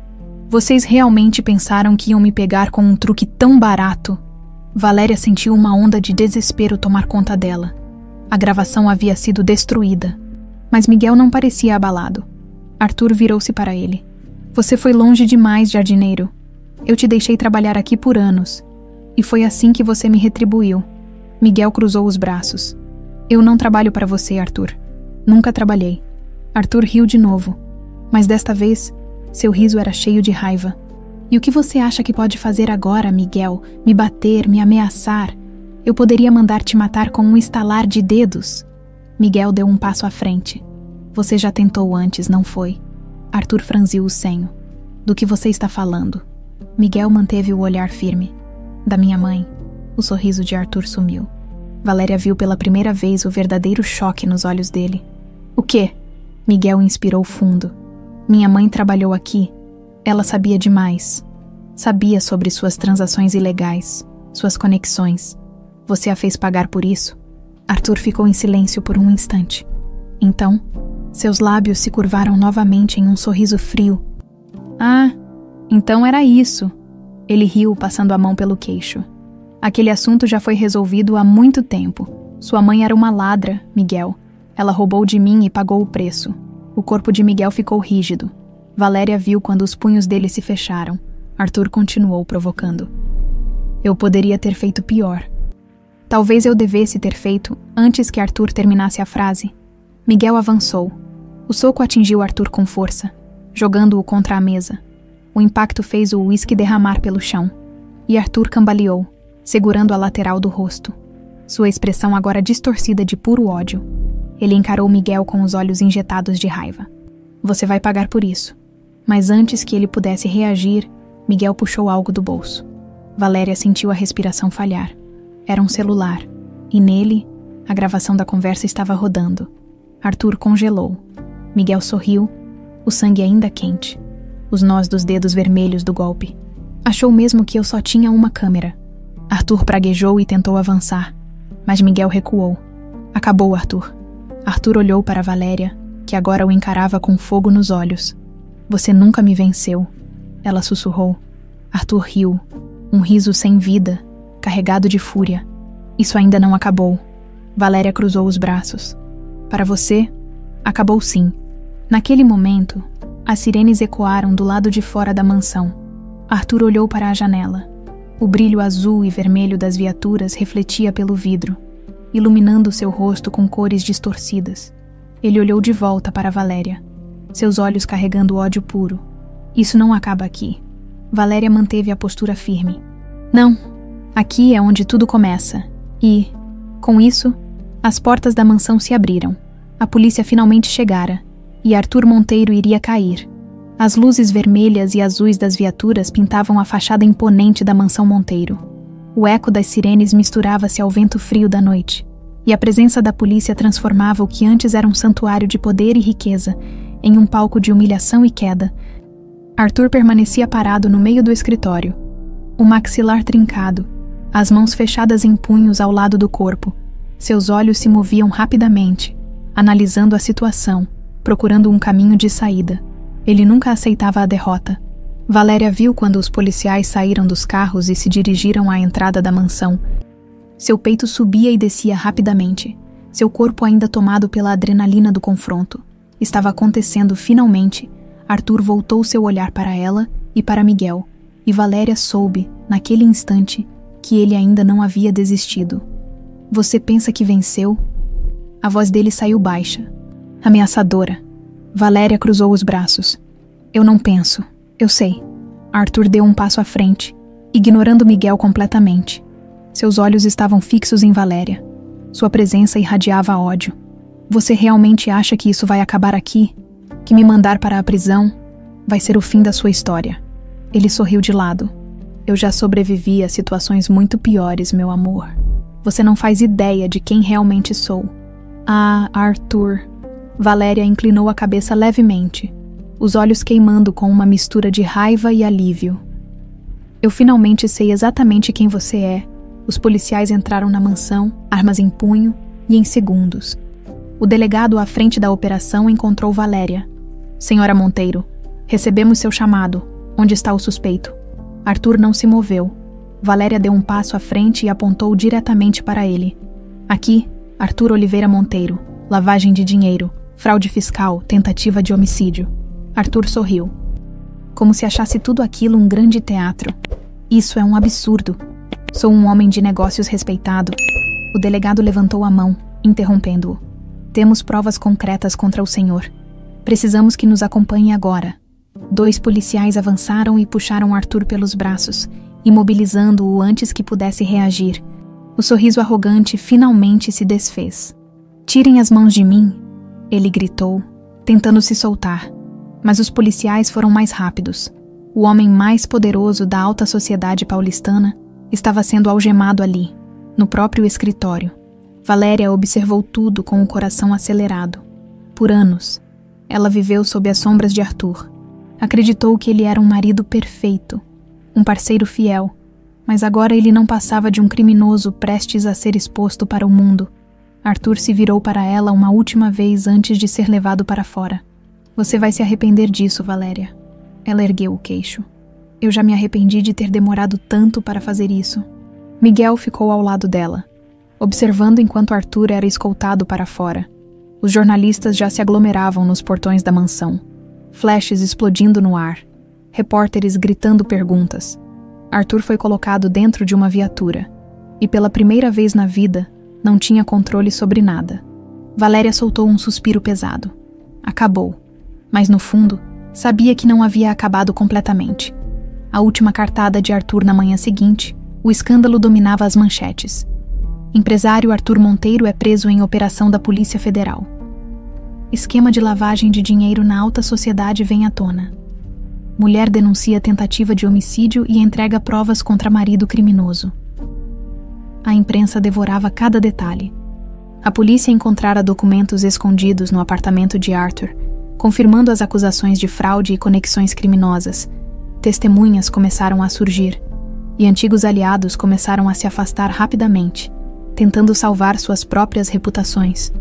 Vocês realmente pensaram que iam me pegar com um truque tão barato? Valéria sentiu uma onda de desespero tomar conta dela. A gravação havia sido destruída. Mas Miguel não parecia abalado. Arthur virou-se para ele. Você foi longe demais, jardineiro. Eu te deixei trabalhar aqui por anos. E foi assim que você me retribuiu. Miguel cruzou os braços. Eu não trabalho para você, Arthur. Nunca trabalhei. Arthur riu de novo. Mas desta vez, seu riso era cheio de raiva. E o que você acha que pode fazer agora, Miguel? Me bater, me ameaçar? Eu poderia mandar te matar com um estalar de dedos. Miguel deu um passo à frente. Você já tentou antes, não foi? Arthur franziu o senho. Do que você está falando? Miguel manteve o olhar firme. Da minha mãe. O sorriso de Arthur sumiu. Valéria viu pela primeira vez o verdadeiro choque nos olhos dele. O quê? Miguel inspirou fundo. Minha mãe trabalhou aqui. Ela sabia demais. Sabia sobre suas transações ilegais, suas conexões. Você a fez pagar por isso? Arthur ficou em silêncio por um instante. Então, seus lábios se curvaram novamente em um sorriso frio. Ah, então era isso. Ele riu, passando a mão pelo queixo. Aquele assunto já foi resolvido há muito tempo. Sua mãe era uma ladra, Miguel. Ela roubou de mim e pagou o preço. O corpo de Miguel ficou rígido. Valéria viu quando os punhos dele se fecharam. Arthur continuou provocando. Eu poderia ter feito pior. Talvez eu devesse ter feito antes que Arthur terminasse a frase. Miguel avançou. O soco atingiu Arthur com força, jogando-o contra a mesa. O impacto fez o uísque derramar pelo chão. E Arthur cambaleou, segurando a lateral do rosto. Sua expressão agora distorcida de puro ódio. Ele encarou Miguel com os olhos injetados de raiva. Você vai pagar por isso. Mas antes que ele pudesse reagir, Miguel puxou algo do bolso. Valéria sentiu a respiração falhar. Era um celular, e nele, a gravação da conversa estava rodando. Arthur congelou. Miguel sorriu, o sangue ainda quente. Os nós dos dedos vermelhos do golpe. Achou mesmo que eu só tinha uma câmera. Arthur praguejou e tentou avançar, mas Miguel recuou. Acabou, Arthur. Arthur olhou para Valéria, que agora o encarava com fogo nos olhos. Você nunca me venceu. Ela sussurrou. Arthur riu, um riso sem vida, carregado de fúria. Isso ainda não acabou. Valéria cruzou os braços. Para você, acabou sim. Naquele momento, as sirenes ecoaram do lado de fora da mansão. Arthur olhou para a janela. O brilho azul e vermelho das viaturas refletia pelo vidro, iluminando seu rosto com cores distorcidas. Ele olhou de volta para Valéria, seus olhos carregando ódio puro. Isso não acaba aqui. Valéria manteve a postura firme. Não, aqui é onde tudo começa. E, com isso, as portas da mansão se abriram. A polícia finalmente chegara, e Arthur Monteiro iria cair. As luzes vermelhas e azuis das viaturas pintavam a fachada imponente da mansão Monteiro. O eco das sirenes misturava-se ao vento frio da noite, e a presença da polícia transformava o que antes era um santuário de poder e riqueza em um palco de humilhação e queda. Arthur permanecia parado no meio do escritório, o maxilar trincado, as mãos fechadas em punhos ao lado do corpo. Seus olhos se moviam rapidamente, analisando a situação, procurando um caminho de saída. Ele nunca aceitava a derrota. Valéria viu quando os policiais saíram dos carros e se dirigiram à entrada da mansão. Seu peito subia e descia rapidamente, seu corpo ainda tomado pela adrenalina do confronto. Estava acontecendo finalmente. Arthur voltou seu olhar para ela e para Miguel, e Valéria soube, naquele instante, que ele ainda não havia desistido. Você pensa que venceu? A voz dele saiu baixa, ameaçadora. Valéria cruzou os braços. Eu não penso. Eu sei. Arthur deu um passo à frente, ignorando Miguel completamente. Seus olhos estavam fixos em Valéria. Sua presença irradiava ódio. Você realmente acha que isso vai acabar aqui? Que me mandar para a prisão vai ser o fim da sua história? Ele sorriu de lado. Eu já sobrevivi a situações muito piores, meu amor. Você não faz ideia de quem realmente sou. Ah, Arthur. Valéria inclinou a cabeça levemente, os olhos queimando com uma mistura de raiva e alívio. Eu finalmente sei exatamente quem você é. Os policiais entraram na mansão, armas em punho, e em segundos. O delegado à frente da operação encontrou Valéria. Senhora Monteiro, recebemos seu chamado. Onde está o suspeito? Arthur não se moveu. Valéria deu um passo à frente e apontou diretamente para ele. Aqui, Arthur Oliveira Monteiro. Lavagem de dinheiro, fraude fiscal, tentativa de homicídio. Arthur sorriu. Como se achasse tudo aquilo um grande teatro. Isso é um absurdo. Sou um homem de negócios respeitado. O delegado levantou a mão, interrompendo-o. Temos provas concretas contra o senhor. Precisamos que nos acompanhe agora. 2 policiais avançaram e puxaram Arthur pelos braços, imobilizando-o antes que pudesse reagir. O sorriso arrogante finalmente se desfez. Tirem as mãos de mim, ele gritou, tentando se soltar. Mas os policiais foram mais rápidos. O homem mais poderoso da alta sociedade paulistana estava sendo algemado ali, no próprio escritório. Valéria observou tudo com o coração acelerado. Por anos, ela viveu sob as sombras de Arthur. Acreditou que ele era um marido perfeito, um parceiro fiel, mas agora ele não passava de um criminoso prestes a ser exposto para o mundo. Arthur se virou para ela uma última vez antes de ser levado para fora. Você vai se arrepender disso, Valéria. Ela ergueu o queixo. Eu já me arrependi de ter demorado tanto para fazer isso. Miguel ficou ao lado dela, observando enquanto Arthur era escoltado para fora. Os jornalistas já se aglomeravam nos portões da mansão. Flashes explodindo no ar. Repórteres gritando perguntas. Arthur foi colocado dentro de uma viatura. E pela primeira vez na vida, não tinha controle sobre nada. Valéria soltou um suspiro pesado. Acabou. Mas no fundo, sabia que não havia acabado completamente. A última cartada de Arthur na manhã seguinte, o escândalo dominava as manchetes. Empresário Arthur Monteiro é preso em operação da Polícia Federal. Esquema de lavagem de dinheiro na alta sociedade vem à tona. Mulher denuncia tentativa de homicídio e entrega provas contra marido criminoso. A imprensa devorava cada detalhe. A polícia encontrara documentos escondidos no apartamento de Arthur, confirmando as acusações de fraude e conexões criminosas. Testemunhas começaram a surgir, e antigos aliados começaram a se afastar rapidamente, tentando salvar suas próprias reputações.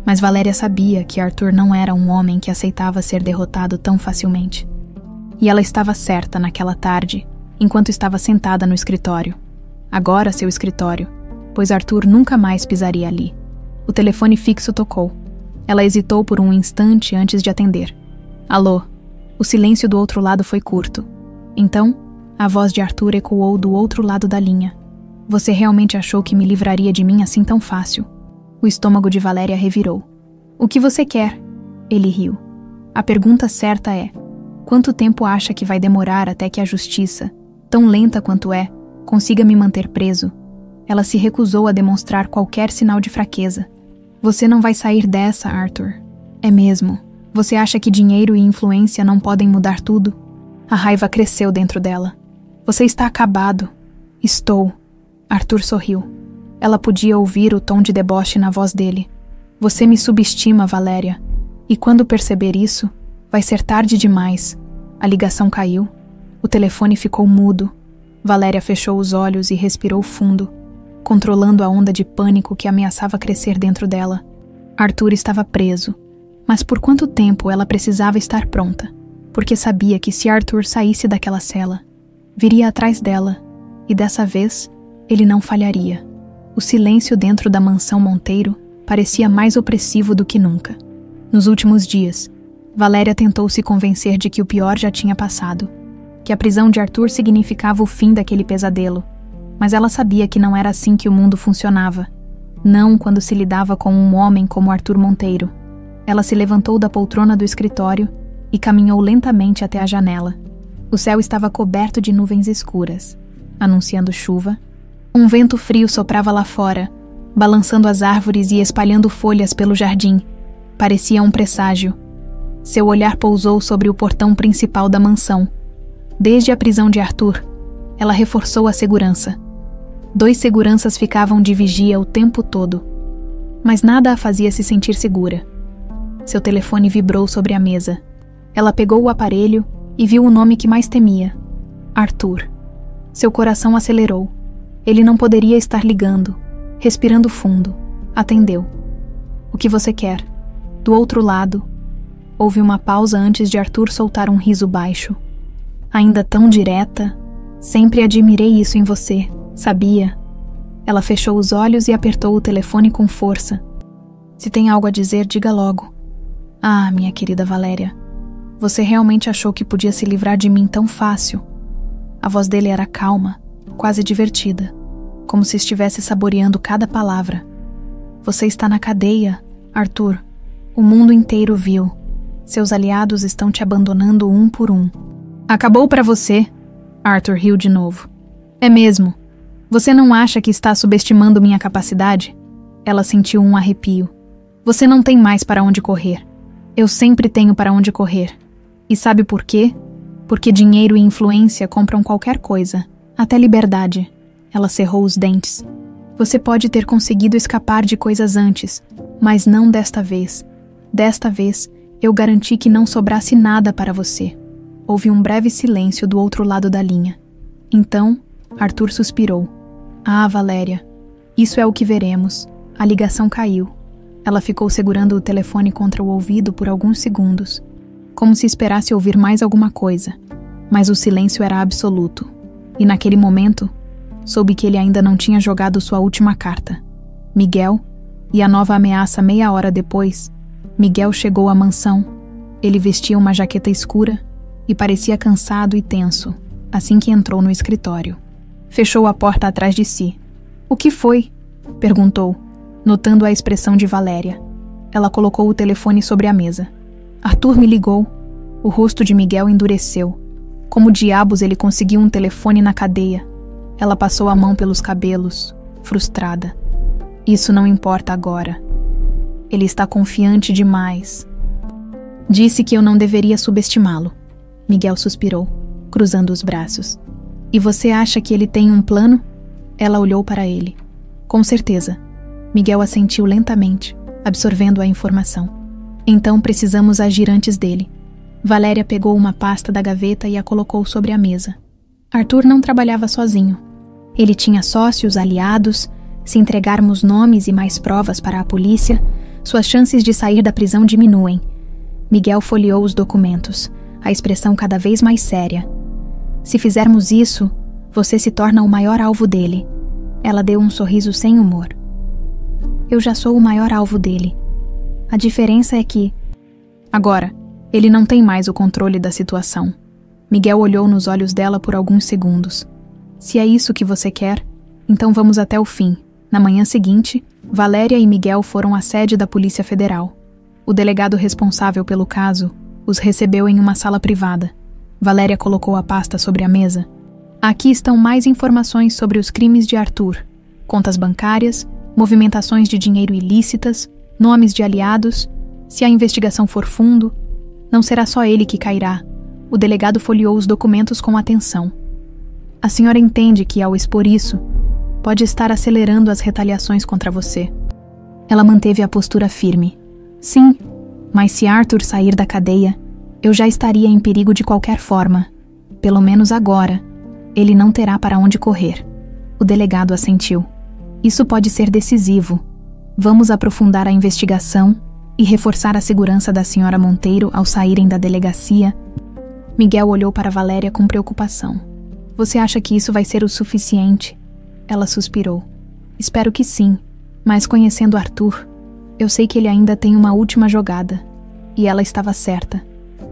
Mas Valéria sabia que Arthur não era um homem que aceitava ser derrotado tão facilmente. E ela estava certa naquela tarde, enquanto estava sentada no escritório. Agora seu escritório, pois Arthur nunca mais pisaria ali. O telefone fixo tocou. Ela hesitou por um instante antes de atender. Alô? O silêncio do outro lado foi curto. Então, a voz de Arthur ecoou do outro lado da linha. Você realmente achou que me livraria de mim assim tão fácil? O estômago de Valéria revirou. O que você quer? Ele riu. A pergunta certa é: quanto tempo acha que vai demorar até que a justiça, tão lenta quanto é, consiga me manter preso? Ela se recusou a demonstrar qualquer sinal de fraqueza. Você não vai sair dessa, Arthur. É mesmo. Você acha que dinheiro e influência não podem mudar tudo? A raiva cresceu dentro dela. Você está acabado. Estou. Arthur sorriu. Ela podia ouvir o tom de deboche na voz dele. Você me subestima, Valéria. E quando perceber isso, vai ser tarde demais. A ligação caiu. O telefone ficou mudo. Valéria fechou os olhos e respirou fundo, controlando a onda de pânico que ameaçava crescer dentro dela. Arthur estava preso. Mas por quanto tempo ela precisava estar pronta? Porque sabia que se Arthur saísse daquela cela, viria atrás dela, e dessa vez ele não falharia. O silêncio dentro da mansão Monteiro parecia mais opressivo do que nunca. Nos últimos dias, Valéria tentou se convencer de que o pior já tinha passado, que a prisão de Arthur significava o fim daquele pesadelo, mas ela sabia que não era assim que o mundo funcionava. Não quando se lidava com um homem como Arthur Monteiro. Ela se levantou da poltrona do escritório e caminhou lentamente até a janela. O céu estava coberto de nuvens escuras, anunciando chuva. Um vento frio soprava lá fora, balançando as árvores e espalhando folhas pelo jardim. Parecia um presságio. Seu olhar pousou sobre o portão principal da mansão. Desde a prisão de Arthur, ela reforçou a segurança. 2 seguranças ficavam de vigia o tempo todo, mas nada a fazia se sentir segura. Seu telefone vibrou sobre a mesa. Ela pegou o aparelho e viu o nome que mais temia: Arthur. Seu coração acelerou. Ele não poderia estar ligando. Respirando fundo, atendeu. O que você quer? Do outro lado, houve uma pausa antes de Arthur soltar um riso baixo. Ainda tão direta. Sempre admirei isso em você, sabia? Ela fechou os olhos e apertou o telefone com força. Se tem algo a dizer, diga logo. Ah, minha querida Valéria, você realmente achou que podia se livrar de mim tão fácil? A voz dele era calma, quase divertida, como se estivesse saboreando cada palavra. Você está na cadeia, Arthur. O mundo inteiro viu. Seus aliados estão te abandonando um por um. Acabou pra você. Arthur riu de novo. É mesmo. Você não acha que está subestimando minha capacidade? Ela sentiu um arrepio. Você não tem mais para onde correr. Eu sempre tenho para onde correr. E sabe por quê? Porque dinheiro e influência compram qualquer coisa, até liberdade. Ela cerrou os dentes. Você pode ter conseguido escapar de coisas antes, mas não desta vez. Desta vez, eu garanti que não sobrasse nada para você. Houve um breve silêncio do outro lado da linha. Então, Arthur suspirou. Ah, Valéria, isso é o que veremos. A ligação caiu. Ela ficou segurando o telefone contra o ouvido por alguns segundos, como se esperasse ouvir mais alguma coisa. Mas o silêncio era absoluto. E naquele momento, soube que ele ainda não tinha jogado sua última carta. Miguel, e a nova ameaça meia hora depois. Miguel chegou à mansão. Ele vestia uma jaqueta escura e parecia cansado e tenso, assim que entrou no escritório. Fechou a porta atrás de si. O que foi? Perguntou, notando a expressão de Valéria. Ela colocou o telefone sobre a mesa. Arthur me ligou. O rosto de Miguel endureceu. Como diabos ele conseguiu um telefone na cadeia? Ela passou a mão pelos cabelos, frustrada. Isso não importa agora. Ele está confiante demais. Disse que eu não deveria subestimá-lo. Miguel suspirou, cruzando os braços. E você acha que ele tem um plano? Ela olhou para ele. Com certeza. Miguel assentiu lentamente, absorvendo a informação. Então precisamos agir antes dele. Valéria pegou uma pasta da gaveta e a colocou sobre a mesa. Arthur não trabalhava sozinho. Ele tinha sócios, aliados. Se entregarmos nomes e mais provas para a polícia, suas chances de sair da prisão diminuem. Miguel folheou os documentos, a expressão cada vez mais séria. Se fizermos isso, você se torna o maior alvo dele. Ela deu um sorriso sem humor. Eu já sou o maior alvo dele. A diferença é que... Agora, ele não tem mais o controle da situação. Miguel olhou nos olhos dela por alguns segundos. Se é isso que você quer, então vamos até o fim. Na manhã seguinte, Valéria e Miguel foram à sede da Polícia Federal. O delegado responsável pelo caso os recebeu em uma sala privada. Valéria colocou a pasta sobre a mesa. Aqui estão mais informações sobre os crimes de Arthur. Contas bancárias, movimentações de dinheiro ilícitas, nomes de aliados. Se a investigação for fundo, não será só ele que cairá. O delegado folheou os documentos com atenção. A senhora entende que, ao expor isso, pode estar acelerando as retaliações contra você. Ela manteve a postura firme. Sim, mas se Arthur sair da cadeia, eu já estaria em perigo de qualquer forma. Pelo menos agora, ele não terá para onde correr. O delegado assentiu. Isso pode ser decisivo. Vamos aprofundar a investigação e reforçar a segurança da senhora Monteiro ao saírem da delegacia. Miguel olhou para Valéria com preocupação. Você acha que isso vai ser o suficiente? Ela suspirou. Espero que sim, mas conhecendo Arthur, eu sei que ele ainda tem uma última jogada. E ela estava certa.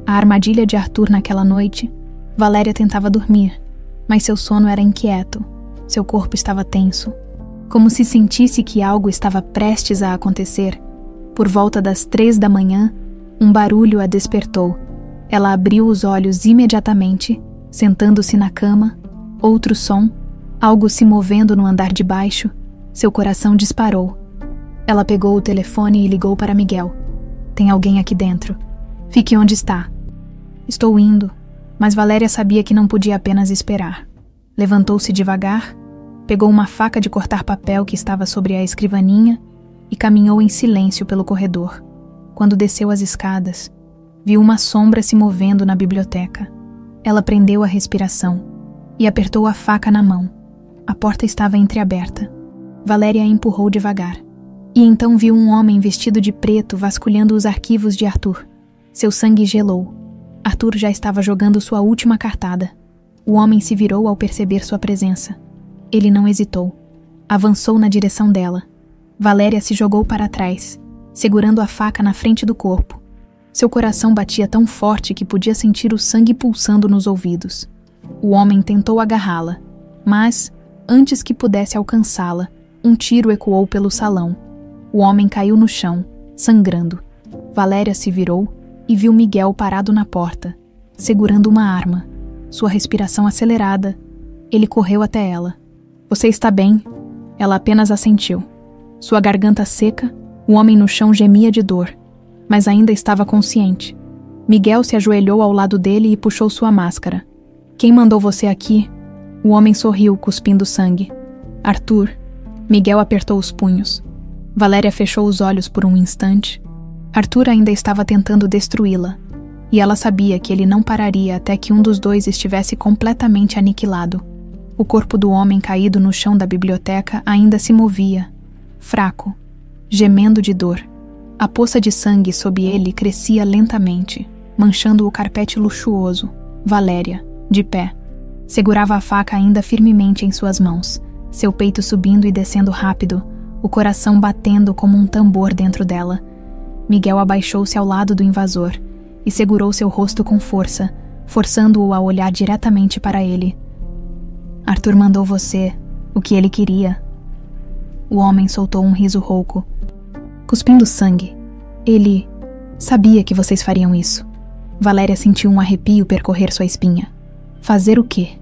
A armadilha de Arthur naquela noite, Valéria tentava dormir, mas seu sono era inquieto. Seu corpo estava tenso, como se sentisse que algo estava prestes a acontecer. Por volta das 3 da manhã, um barulho a despertou. Ela abriu os olhos imediatamente, sentando-se na cama. Outro som, algo se movendo no andar de baixo. Seu coração disparou. Ela pegou o telefone e ligou para Miguel. Tem alguém aqui dentro. Fique onde está. Estou indo, mas Valéria sabia que não podia apenas esperar. Levantou-se devagar, pegou uma faca de cortar papel que estava sobre a escrivaninha e caminhou em silêncio pelo corredor. Quando desceu as escadas, viu uma sombra se movendo na biblioteca. Ela prendeu a respiração e apertou a faca na mão. A porta estava entreaberta. Valéria a empurrou devagar. E então viu um homem vestido de preto vasculhando os arquivos de Arthur. Seu sangue gelou. Arthur já estava jogando sua última cartada. O homem se virou ao perceber sua presença. Ele não hesitou. Avançou na direção dela. Valéria se jogou para trás, segurando a faca na frente do corpo. Seu coração batia tão forte que podia sentir o sangue pulsando nos ouvidos. O homem tentou agarrá-la, mas, antes que pudesse alcançá-la, um tiro ecoou pelo salão. O homem caiu no chão, sangrando. Valéria se virou e viu Miguel parado na porta, segurando uma arma. Sua respiração acelerada. Ele correu até ela. Você está bem? Ela apenas assentiu. Sua garganta seca, o homem no chão gemia de dor, mas ainda estava consciente. Miguel se ajoelhou ao lado dele e puxou sua máscara. Quem mandou você aqui? O homem sorriu, cuspindo sangue. Arthur. Miguel apertou os punhos. Valéria fechou os olhos por um instante. Arthur ainda estava tentando destruí-la, e ela sabia que ele não pararia até que um dos dois estivesse completamente aniquilado. O corpo do homem caído no chão da biblioteca ainda se movia, fraco, gemendo de dor. A poça de sangue sob ele crescia lentamente, manchando o carpete luxuoso. Valéria, de pé, segurava a faca ainda firmemente em suas mãos, seu peito subindo e descendo rápido, o coração batendo como um tambor dentro dela. Miguel abaixou-se ao lado do invasor e segurou seu rosto com força, forçando-o a olhar diretamente para ele. Arthur mandou você o que ele queria. O homem soltou um riso rouco, cuspindo sangue. Ele sabia que vocês fariam isso. Valéria sentiu um arrepio percorrer sua espinha. Fazer o quê?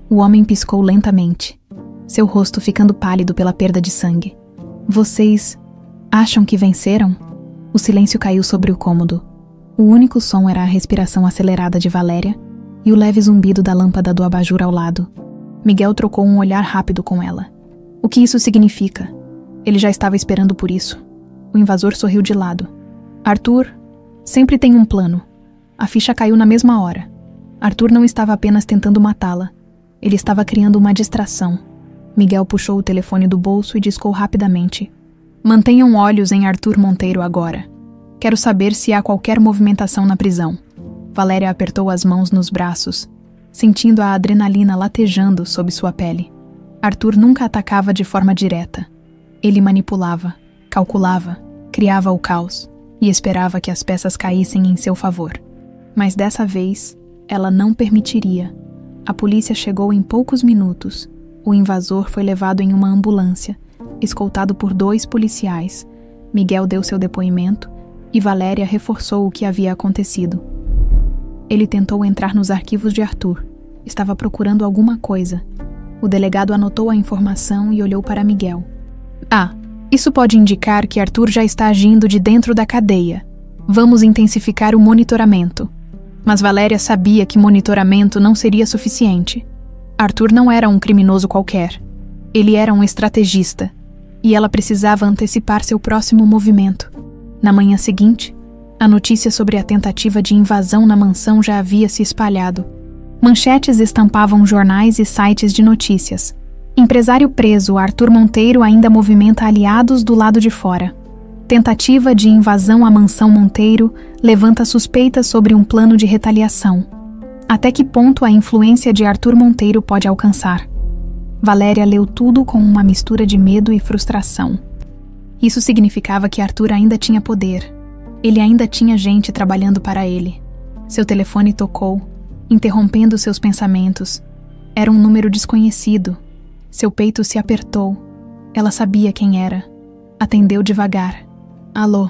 O homem piscou lentamente, seu rosto ficando pálido pela perda de sangue. Vocês acham que venceram? O silêncio caiu sobre o cômodo. O único som era a respiração acelerada de Valéria e o leve zumbido da lâmpada do abajur ao lado. Miguel trocou um olhar rápido com ela. O que isso significa? Ele já estava esperando por isso. O invasor sorriu de lado. Arthur sempre tem um plano. A ficha caiu na mesma hora. Arthur não estava apenas tentando matá-la. Ele estava criando uma distração. Miguel puxou o telefone do bolso e discou rapidamente. Mantenham olhos em Arthur Monteiro agora. Quero saber se há qualquer movimentação na prisão. Valéria apertou as mãos nos braços, sentindo a adrenalina latejando sob sua pele. Arthur nunca atacava de forma direta. Ele manipulava, calculava, criava o caos e esperava que as peças caíssem em seu favor. Mas dessa vez, ela não permitiria. A polícia chegou em poucos minutos. O invasor foi levado em uma ambulância, escoltado por 2 policiais. Miguel deu seu depoimento e Valéria reforçou o que havia acontecido. Ele tentou entrar nos arquivos de Arthur. Estava procurando alguma coisa. O delegado anotou a informação e olhou para Miguel. Isso pode indicar que Arthur já está agindo de dentro da cadeia. Vamos intensificar o monitoramento. Mas Valéria sabia que monitoramento não seria suficiente. Arthur não era um criminoso qualquer. Ele era um estrategista. E ela precisava antecipar seu próximo movimento. Na manhã seguinte, a notícia sobre a tentativa de invasão na mansão já havia se espalhado. Manchetes estampavam jornais e sites de notícias. Empresário preso, Arthur Monteiro ainda movimenta aliados do lado de fora. Tentativa de invasão à mansão Monteiro levanta suspeitas sobre um plano de retaliação. Até que ponto a influência de Arthur Monteiro pode alcançar? Valéria leu tudo com uma mistura de medo e frustração. Isso significava que Arthur ainda tinha poder. Ele ainda tinha gente trabalhando para ele. Seu telefone tocou, interrompendo seus pensamentos. Era um número desconhecido. Seu peito se apertou. Ela sabia quem era. Atendeu devagar. Alô,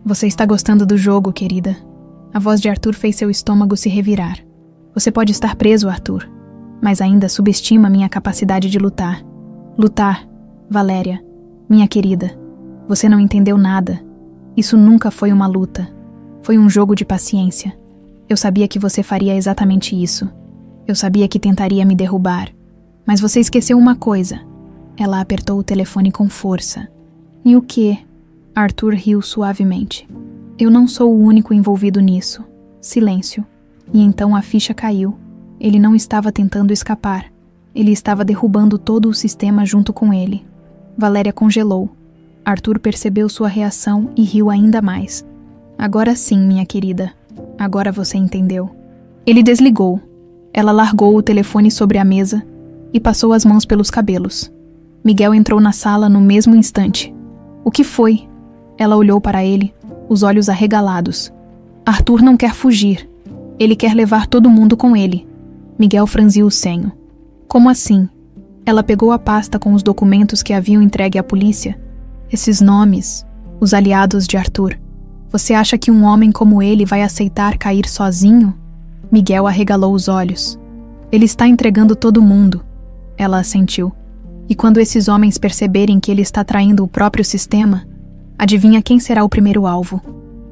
você está gostando do jogo, querida? A voz de Arthur fez seu estômago se revirar. Você pode estar preso, Arthur, mas ainda subestima minha capacidade de lutar. Lutar, Valéria, minha querida. Você não entendeu nada. Isso nunca foi uma luta. Foi um jogo de paciência. Eu sabia que você faria exatamente isso. Eu sabia que tentaria me derrubar. Mas você esqueceu uma coisa. Ela apertou o telefone com força. E o quê? Arthur riu suavemente. Eu não sou o único envolvido nisso. Silêncio. E então a ficha caiu. Ele não estava tentando escapar. Ele estava derrubando todo o sistema junto com ele. Valéria congelou. Arthur percebeu sua reação e riu ainda mais. Agora sim, minha querida. Agora você entendeu. Ele desligou. Ela largou o telefone sobre a mesa e passou as mãos pelos cabelos. Miguel entrou na sala no mesmo instante. O que foi? Ela olhou para ele, os olhos arregalados. Arthur não quer fugir. Ele quer levar todo mundo com ele. Miguel franziu o senho. Como assim? Ela pegou a pasta com os documentos que haviam entregue à polícia. Esses nomes, os aliados de Arthur. Você acha que um homem como ele vai aceitar cair sozinho? Miguel arregalou os olhos. Ele está entregando todo mundo. Ela assentiu. E quando esses homens perceberem que ele está traindo o próprio sistema, adivinha quem será o primeiro alvo?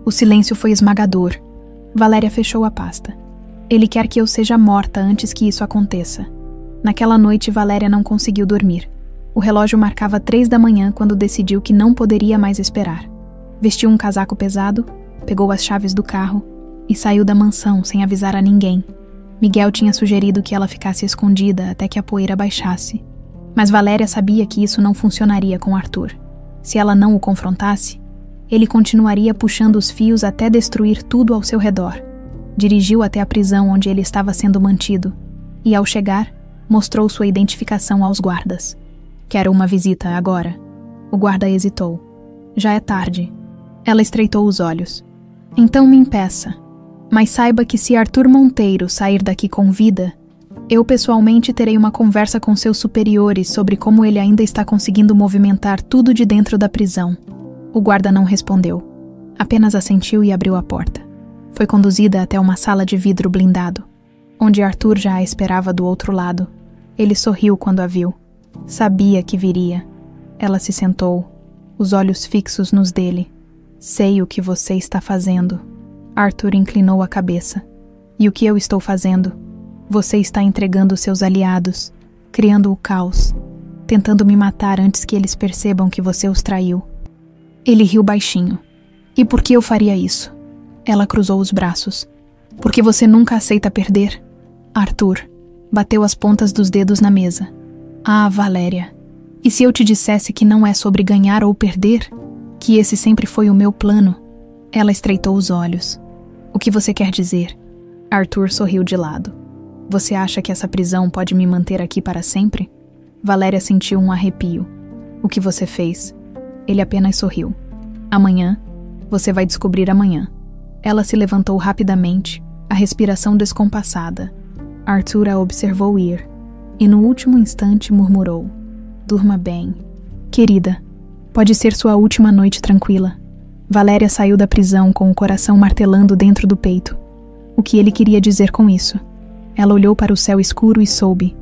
O silêncio foi esmagador. Valéria fechou a pasta. Ele quer que eu seja morta antes que isso aconteça. Naquela noite, Valéria não conseguiu dormir. O relógio marcava 3 da manhã quando decidiu que não poderia mais esperar. Vestiu um casaco pesado, pegou as chaves do carro e saiu da mansão sem avisar a ninguém. Miguel tinha sugerido que ela ficasse escondida até que a poeira baixasse. Mas Valéria sabia que isso não funcionaria com Arthur. Se ela não o confrontasse, ele continuaria puxando os fios até destruir tudo ao seu redor. Dirigiu até a prisão onde ele estava sendo mantido e, ao chegar, mostrou sua identificação aos guardas. Quero uma visita agora. O guarda hesitou. Já é tarde. Ela estreitou os olhos. Então me impeça. Mas saiba que se Arthur Monteiro sair daqui com vida, eu pessoalmente terei uma conversa com seus superiores sobre como ele ainda está conseguindo movimentar tudo de dentro da prisão. O guarda não respondeu. Apenas assentiu e abriu a porta. Foi conduzida até uma sala de vidro blindado, onde Arthur já a esperava do outro lado. Ele sorriu quando a viu. Sabia que viria. Ela se sentou, os olhos fixos nos dele. Sei o que você está fazendo. Arthur inclinou a cabeça. E o que eu estou fazendo? Você está entregando seus aliados, criando o caos, tentando me matar antes que eles percebam que você os traiu. Ele riu baixinho. E por que eu faria isso? Ela cruzou os braços. Porque você nunca aceita perder? Arthur bateu as pontas dos dedos na mesa. Ah, Valéria. E se eu te dissesse que não é sobre ganhar ou perder? Que esse sempre foi o meu plano? Ela estreitou os olhos. O que você quer dizer? Arthur sorriu de lado. Você acha que essa prisão pode me manter aqui para sempre? Valéria sentiu um arrepio. O que você fez? Ele apenas sorriu. Amanhã, você vai descobrir amanhã. Ela se levantou rapidamente, a respiração descompassada. Arthur a observou ir, e no último instante murmurou. Durma bem. Querida, pode ser sua última noite tranquila. Valéria saiu da prisão com o coração martelando dentro do peito. O que ele queria dizer com isso? Ela olhou para o céu escuro e soube,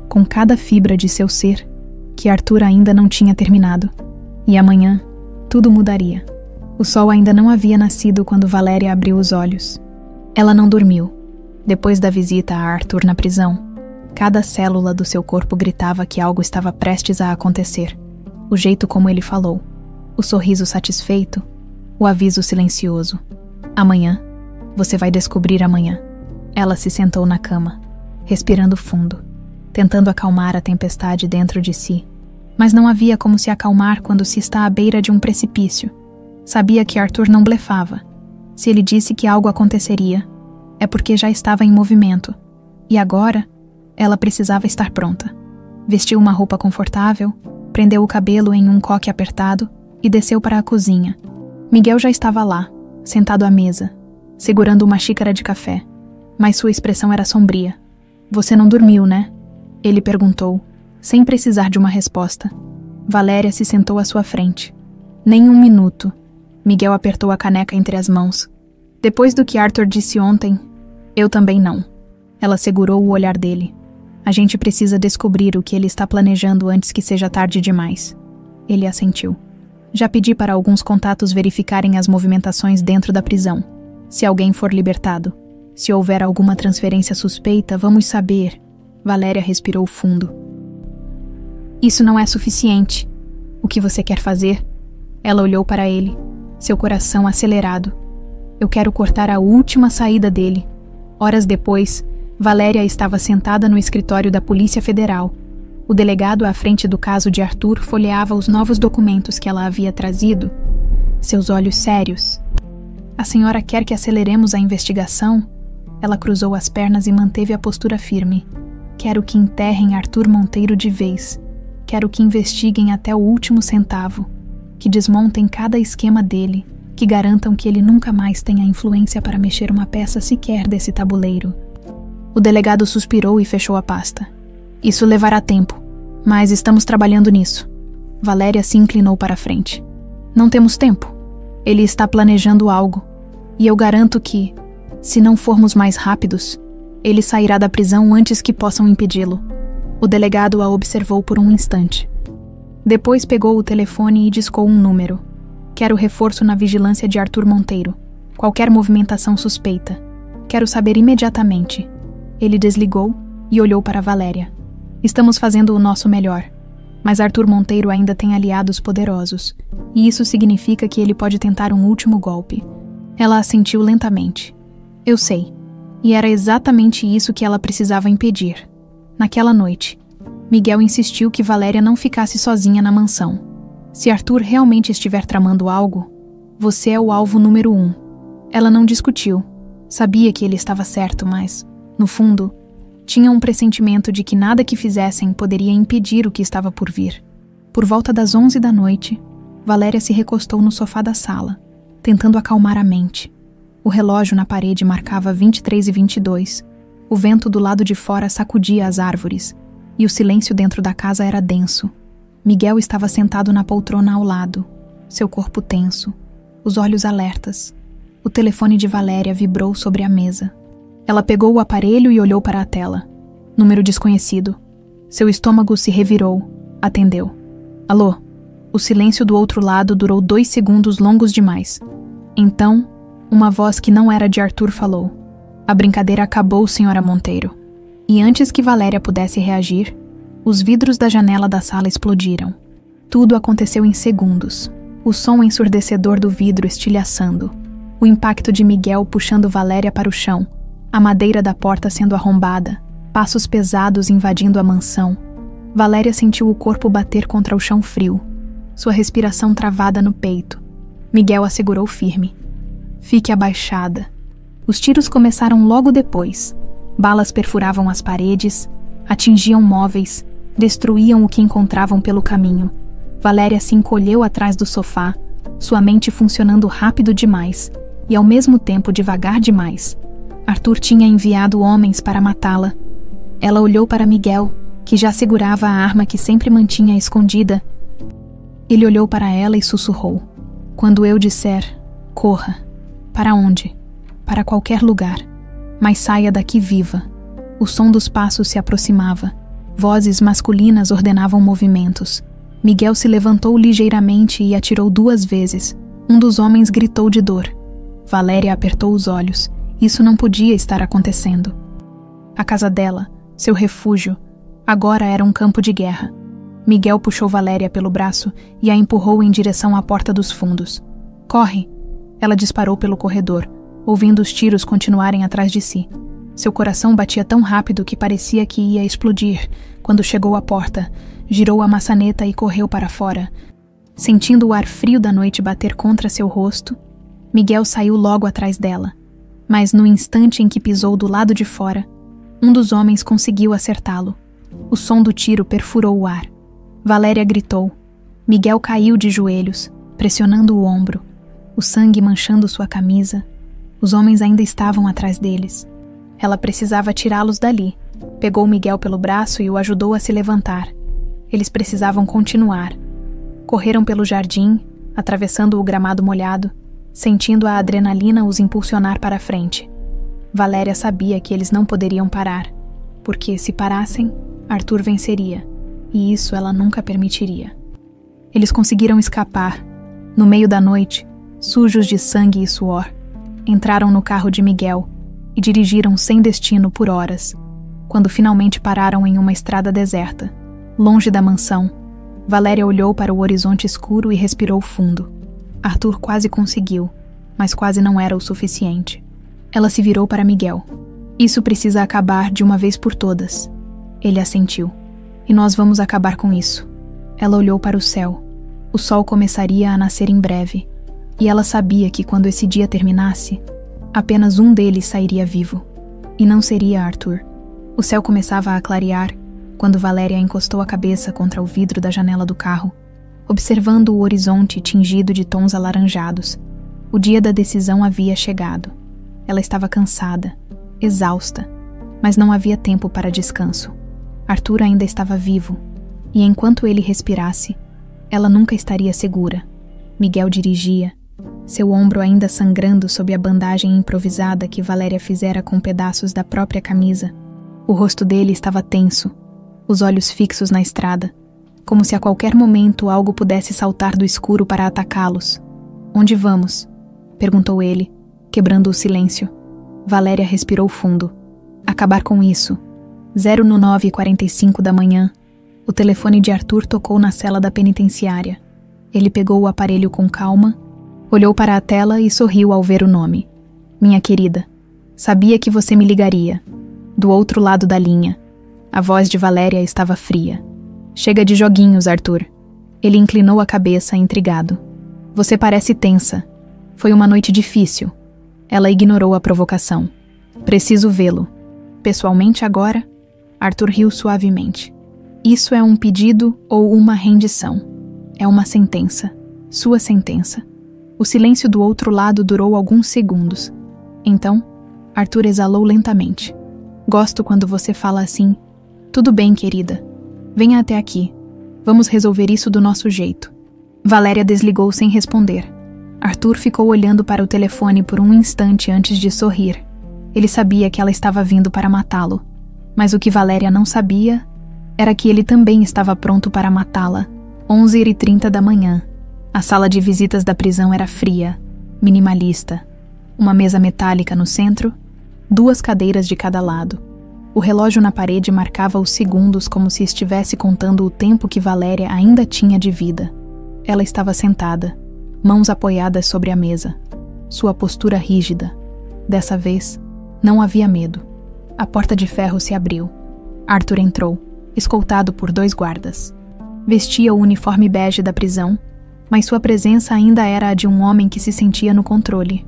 com cada fibra de seu ser, que Arthur ainda não tinha terminado. E amanhã, tudo mudaria. O sol ainda não havia nascido quando Valéria abriu os olhos. Ela não dormiu. Depois da visita a Arthur na prisão, cada célula do seu corpo gritava que algo estava prestes a acontecer. O jeito como ele falou, o sorriso satisfeito, o aviso silencioso. Amanhã, você vai descobrir amanhã. Ela se sentou na cama, respirando fundo, tentando acalmar a tempestade dentro de si. Mas não havia como se acalmar quando se está à beira de um precipício. Sabia que Arthur não blefava. Se ele disse que algo aconteceria, é porque já estava em movimento. E agora, ela precisava estar pronta. Vestiu uma roupa confortável, prendeu o cabelo em um coque apertado e desceu para a cozinha. Miguel já estava lá, sentado à mesa, segurando uma xícara de café, mas sua expressão era sombria. Você não dormiu, né? Ele perguntou, sem precisar de uma resposta. Valéria se sentou à sua frente. Nem um minuto. Miguel apertou a caneca entre as mãos. Depois do que Arthur disse ontem, eu também não. Ela segurou o olhar dele. A gente precisa descobrir o que ele está planejando antes que seja tarde demais. Ele assentiu. Já pedi para alguns contatos verificarem as movimentações dentro da prisão. Se alguém for libertado. Se houver alguma transferência suspeita, vamos saber. Valéria respirou fundo. Isso não é suficiente. O que você quer fazer? Ela olhou para ele, seu coração acelerado. Eu quero cortar a última saída dele. Horas depois, Valéria estava sentada no escritório da Polícia Federal. O delegado à frente do caso de Arthur folheava os novos documentos que ela havia trazido. Seus olhos sérios. A senhora quer que aceleremos a investigação? Ela cruzou as pernas e manteve a postura firme. Quero que enterrem Arthur Monteiro de vez. Quero que investiguem até o último centavo. Que desmontem cada esquema dele. Que garantam que ele nunca mais tenha influência para mexer uma peça sequer desse tabuleiro. O delegado suspirou e fechou a pasta. Isso levará tempo, mas estamos trabalhando nisso. Valéria se inclinou para a frente. Não temos tempo. Ele está planejando algo. E eu garanto que, se não formos mais rápidos, ele sairá da prisão antes que possam impedi-lo. O delegado a observou por um instante. Depois pegou o telefone e discou um número. Quero reforço na vigilância de Arthur Monteiro. Qualquer movimentação suspeita. Quero saber imediatamente. Ele desligou e olhou para Valéria. Estamos fazendo o nosso melhor. Mas Arthur Monteiro ainda tem aliados poderosos. E isso significa que ele pode tentar um último golpe. Ela assentiu lentamente. Eu sei. E era exatamente isso que ela precisava impedir. Naquela noite, Miguel insistiu que Valéria não ficasse sozinha na mansão. Se Arthur realmente estiver tramando algo, você é o alvo número 1. Ela não discutiu. Sabia que ele estava certo, mas, no fundo, tinha um pressentimento de que nada que fizessem poderia impedir o que estava por vir. Por volta das 11 da noite, Valéria se recostou no sofá da sala, tentando acalmar a mente. O relógio na parede marcava 23h22. O vento do lado de fora sacudia as árvores, e o silêncio dentro da casa era denso. Miguel estava sentado na poltrona ao lado, seu corpo tenso, os olhos alertas. O telefone de Valéria vibrou sobre a mesa. Ela pegou o aparelho e olhou para a tela. Número desconhecido. Seu estômago se revirou. Atendeu. Alô? O silêncio do outro lado durou 2 segundos longos demais. Então, uma voz que não era de Arthur falou. A brincadeira acabou, senhora Monteiro. E antes que Valéria pudesse reagir, os vidros da janela da sala explodiram. Tudo aconteceu em segundos. O som ensurdecedor do vidro estilhaçando. O impacto de Miguel puxando Valéria para o chão. A madeira da porta sendo arrombada. Passos pesados invadindo a mansão. Valéria sentiu o corpo bater contra o chão frio. Sua respiração travada no peito. Miguel a segurou firme. Fique abaixada. Os tiros começaram logo depois. Balas perfuravam as paredes, atingiam móveis, destruíam o que encontravam pelo caminho. Valéria se encolheu atrás do sofá, sua mente funcionando rápido demais e ao mesmo tempo devagar demais. Arthur tinha enviado homens para matá-la. Ela olhou para Miguel, que já segurava a arma que sempre mantinha escondida. Ele olhou para ela e sussurrou. Quando eu disser, corra. Para onde? Para qualquer lugar. Mas saia daqui viva. O som dos passos se aproximava. Vozes masculinas ordenavam movimentos. Miguel se levantou ligeiramente e atirou 2 vezes. Um dos homens gritou de dor. Valéria apertou os olhos. Isso não podia estar acontecendo. A casa dela, seu refúgio, agora era um campo de guerra. Miguel puxou Valéria pelo braço e a empurrou em direção à porta dos fundos. Corre! Ela disparou pelo corredor, ouvindo os tiros continuarem atrás de si. Seu coração batia tão rápido que parecia que ia explodir. Quando chegou à porta, girou a maçaneta e correu para fora. Sentindo o ar frio da noite bater contra seu rosto, Miguel saiu logo atrás dela. Mas no instante em que pisou do lado de fora, um dos homens conseguiu acertá-lo. O som do tiro perfurou o ar. Valéria gritou. Miguel caiu de joelhos, pressionando o ombro, o sangue manchando sua camisa. Os homens ainda estavam atrás deles. Ela precisava tirá-los dali. Pegou Miguel pelo braço e o ajudou a se levantar. Eles precisavam continuar. Correram pelo jardim, atravessando o gramado molhado, sentindo a adrenalina os impulsionar para a frente. Valéria sabia que eles não poderiam parar, porque se parassem, Arthur venceria, e isso ela nunca permitiria. Eles conseguiram escapar. No meio da noite, sujos de sangue e suor, entraram no carro de Miguel e dirigiram sem destino por horas. Quando finalmente pararam em uma estrada deserta, longe da mansão, Valéria olhou para o horizonte escuro e respirou fundo. Arthur quase conseguiu, mas quase não era o suficiente. Ela se virou para Miguel. Isso precisa acabar de uma vez por todas. Ele assentiu. E nós vamos acabar com isso. Ela olhou para o céu. O sol começaria a nascer em breve. E ela sabia que quando esse dia terminasse, apenas um deles sairia vivo. E não seria Arthur. O céu começava a clarear quando Valéria encostou a cabeça contra o vidro da janela do carro, observando o horizonte tingido de tons alaranjados. O dia da decisão havia chegado. Ela estava cansada, exausta, mas não havia tempo para descanso. Arthur ainda estava vivo, e enquanto ele respirasse, ela nunca estaria segura. Miguel dirigia, seu ombro ainda sangrando sob a bandagem improvisada que Valéria fizera com pedaços da própria camisa. O rosto dele estava tenso, os olhos fixos na estrada, como se a qualquer momento algo pudesse saltar do escuro para atacá-los. Onde vamos? Perguntou ele, quebrando o silêncio. Valéria respirou fundo. Acabar com isso. 09h45 da manhã. O telefone de Arthur tocou na cela da penitenciária. Ele pegou o aparelho com calma, olhou para a tela e sorriu ao ver o nome. Minha querida, sabia que você me ligaria. Do outro lado da linha. A voz de Valéria estava fria. Chega de joguinhos, Arthur. Ele inclinou a cabeça, intrigado. Você parece tensa. Foi uma noite difícil. Ela ignorou a provocação. Preciso vê-lo. Pessoalmente agora? Arthur riu suavemente. Isso é um pedido ou uma rendição? É uma sentença. Sua sentença. O silêncio do outro lado durou alguns segundos. Então, Arthur exalou lentamente. Gosto quando você fala assim. Tudo bem, querida. Venha até aqui. Vamos resolver isso do nosso jeito. Valéria desligou sem responder. Arthur ficou olhando para o telefone por um instante antes de sorrir. Ele sabia que ela estava vindo para matá-lo. Mas o que Valéria não sabia era que ele também estava pronto para matá-la. 11h30 da manhã. A sala de visitas da prisão era fria, minimalista. Uma mesa metálica no centro, 2 cadeiras de cada lado. O relógio na parede marcava os segundos como se estivesse contando o tempo que Valéria ainda tinha de vida. Ela estava sentada, mãos apoiadas sobre a mesa, sua postura rígida. Dessa vez, não havia medo. A porta de ferro se abriu. Arthur entrou, escoltado por 2 guardas. Vestia o uniforme bege da prisão, mas sua presença ainda era a de um homem que se sentia no controle.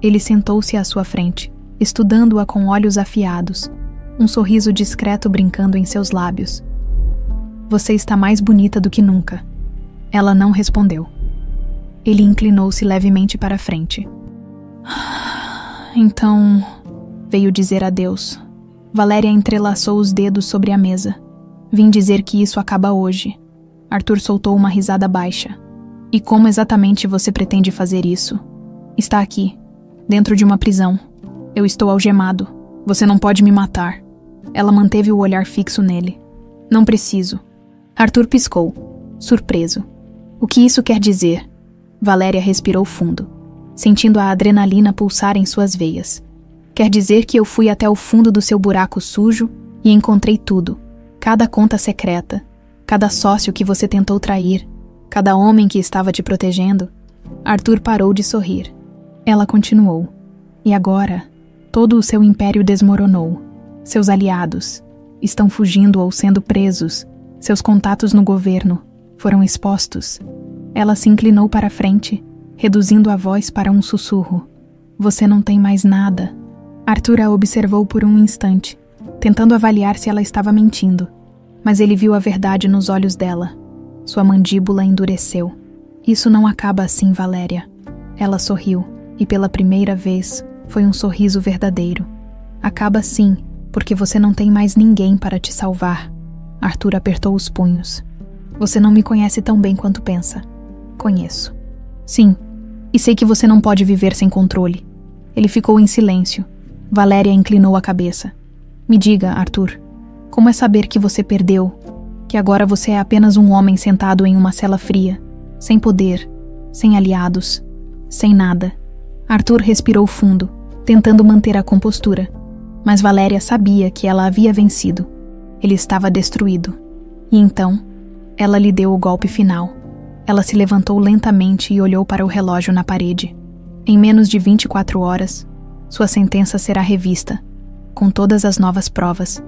Ele sentou-se à sua frente, estudando-a com olhos afiados, um sorriso discreto brincando em seus lábios. Você está mais bonita do que nunca. Ela não respondeu. Ele inclinou-se levemente para a frente. Então, veio dizer adeus. Valéria entrelaçou os dedos sobre a mesa. Vim dizer que isso acaba hoje. Arthur soltou uma risada baixa. E como exatamente você pretende fazer isso? Está aqui, dentro de uma prisão. Eu estou algemado. Você não pode me matar. Ela manteve o olhar fixo nele. Não preciso. Arthur piscou. surpreso. O que isso quer dizer? Valéria respirou fundo, sentindo a adrenalina pulsar em suas veias. Quer dizer que eu fui até o fundo do seu buraco sujo e encontrei tudo. Cada conta secreta, cada sócio que você tentou trair, cada homem que estava te protegendo. Arthur parou de sorrir. Ela continuou. E agora, todo o seu império desmoronou. Seus aliados estão fugindo ou sendo presos. Seus contatos no governo foram expostos. Ela se inclinou para a frente, reduzindo a voz para um sussurro. Você não tem mais nada. Arthur a observou por um instante, tentando avaliar se ela estava mentindo. Mas ele viu a verdade nos olhos dela. Sua mandíbula endureceu. Isso não acaba assim, Valéria. Ela sorriu, e pela primeira vez foi um sorriso verdadeiro. Acaba sim, porque você não tem mais ninguém para te salvar. Arthur apertou os punhos. Você não me conhece tão bem quanto pensa. Conheço. Sim, e sei que você não pode viver sem controle. Ele ficou em silêncio. Valéria inclinou a cabeça. Me diga, Arthur, como é saber que você perdeu, que agora você é apenas um homem sentado em uma cela fria, sem poder, sem aliados, sem nada? Arthur respirou fundo, tentando manter a compostura, mas Valéria sabia que ela havia vencido. Ele estava destruído. E então, ela lhe deu o golpe final. Ela se levantou lentamente e olhou para o relógio na parede. Em menos de 24 horas, sua sentença será revista, com todas as novas provas.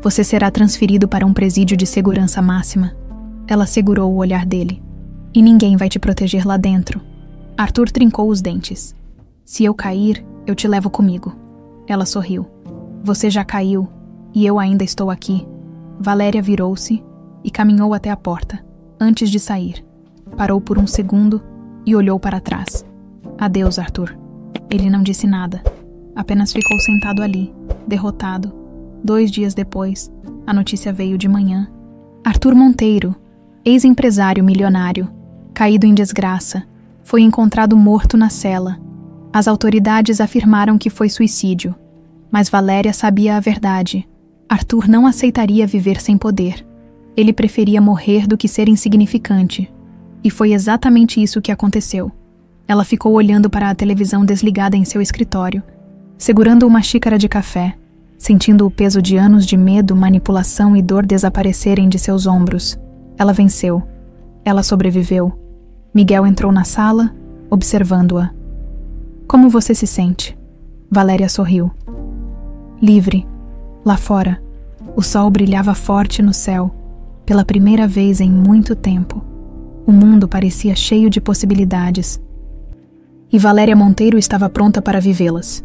Você será transferido para um presídio de segurança máxima. Ela segurou o olhar dele. E ninguém vai te proteger lá dentro. Arthur trincou os dentes. Se eu cair, eu te levo comigo. Ela sorriu. Você já caiu, e eu ainda estou aqui. Valéria virou-se e caminhou até a porta, antes de sair. Parou por um segundo e olhou para trás. Adeus, Arthur. Ele não disse nada. Apenas ficou sentado ali, derrotado. 2 dias depois, a notícia veio de manhã. Arthur Monteiro, ex-empresário milionário, caído em desgraça, foi encontrado morto na cela. As autoridades afirmaram que foi suicídio, mas Valéria sabia a verdade. Arthur não aceitaria viver sem poder. Ele preferia morrer do que ser insignificante. E foi exatamente isso que aconteceu. Ela ficou olhando para a televisão desligada em seu escritório, segurando uma xícara de café, sentindo o peso de anos de medo, manipulação e dor desaparecerem de seus ombros. Ela venceu. Ela sobreviveu. Miguel entrou na sala, observando-a. Como você se sente? Valéria sorriu. Livre. Lá fora, o sol brilhava forte no céu, pela primeira vez em muito tempo. O mundo parecia cheio de possibilidades. E Valéria Monteiro estava pronta para vivê-las.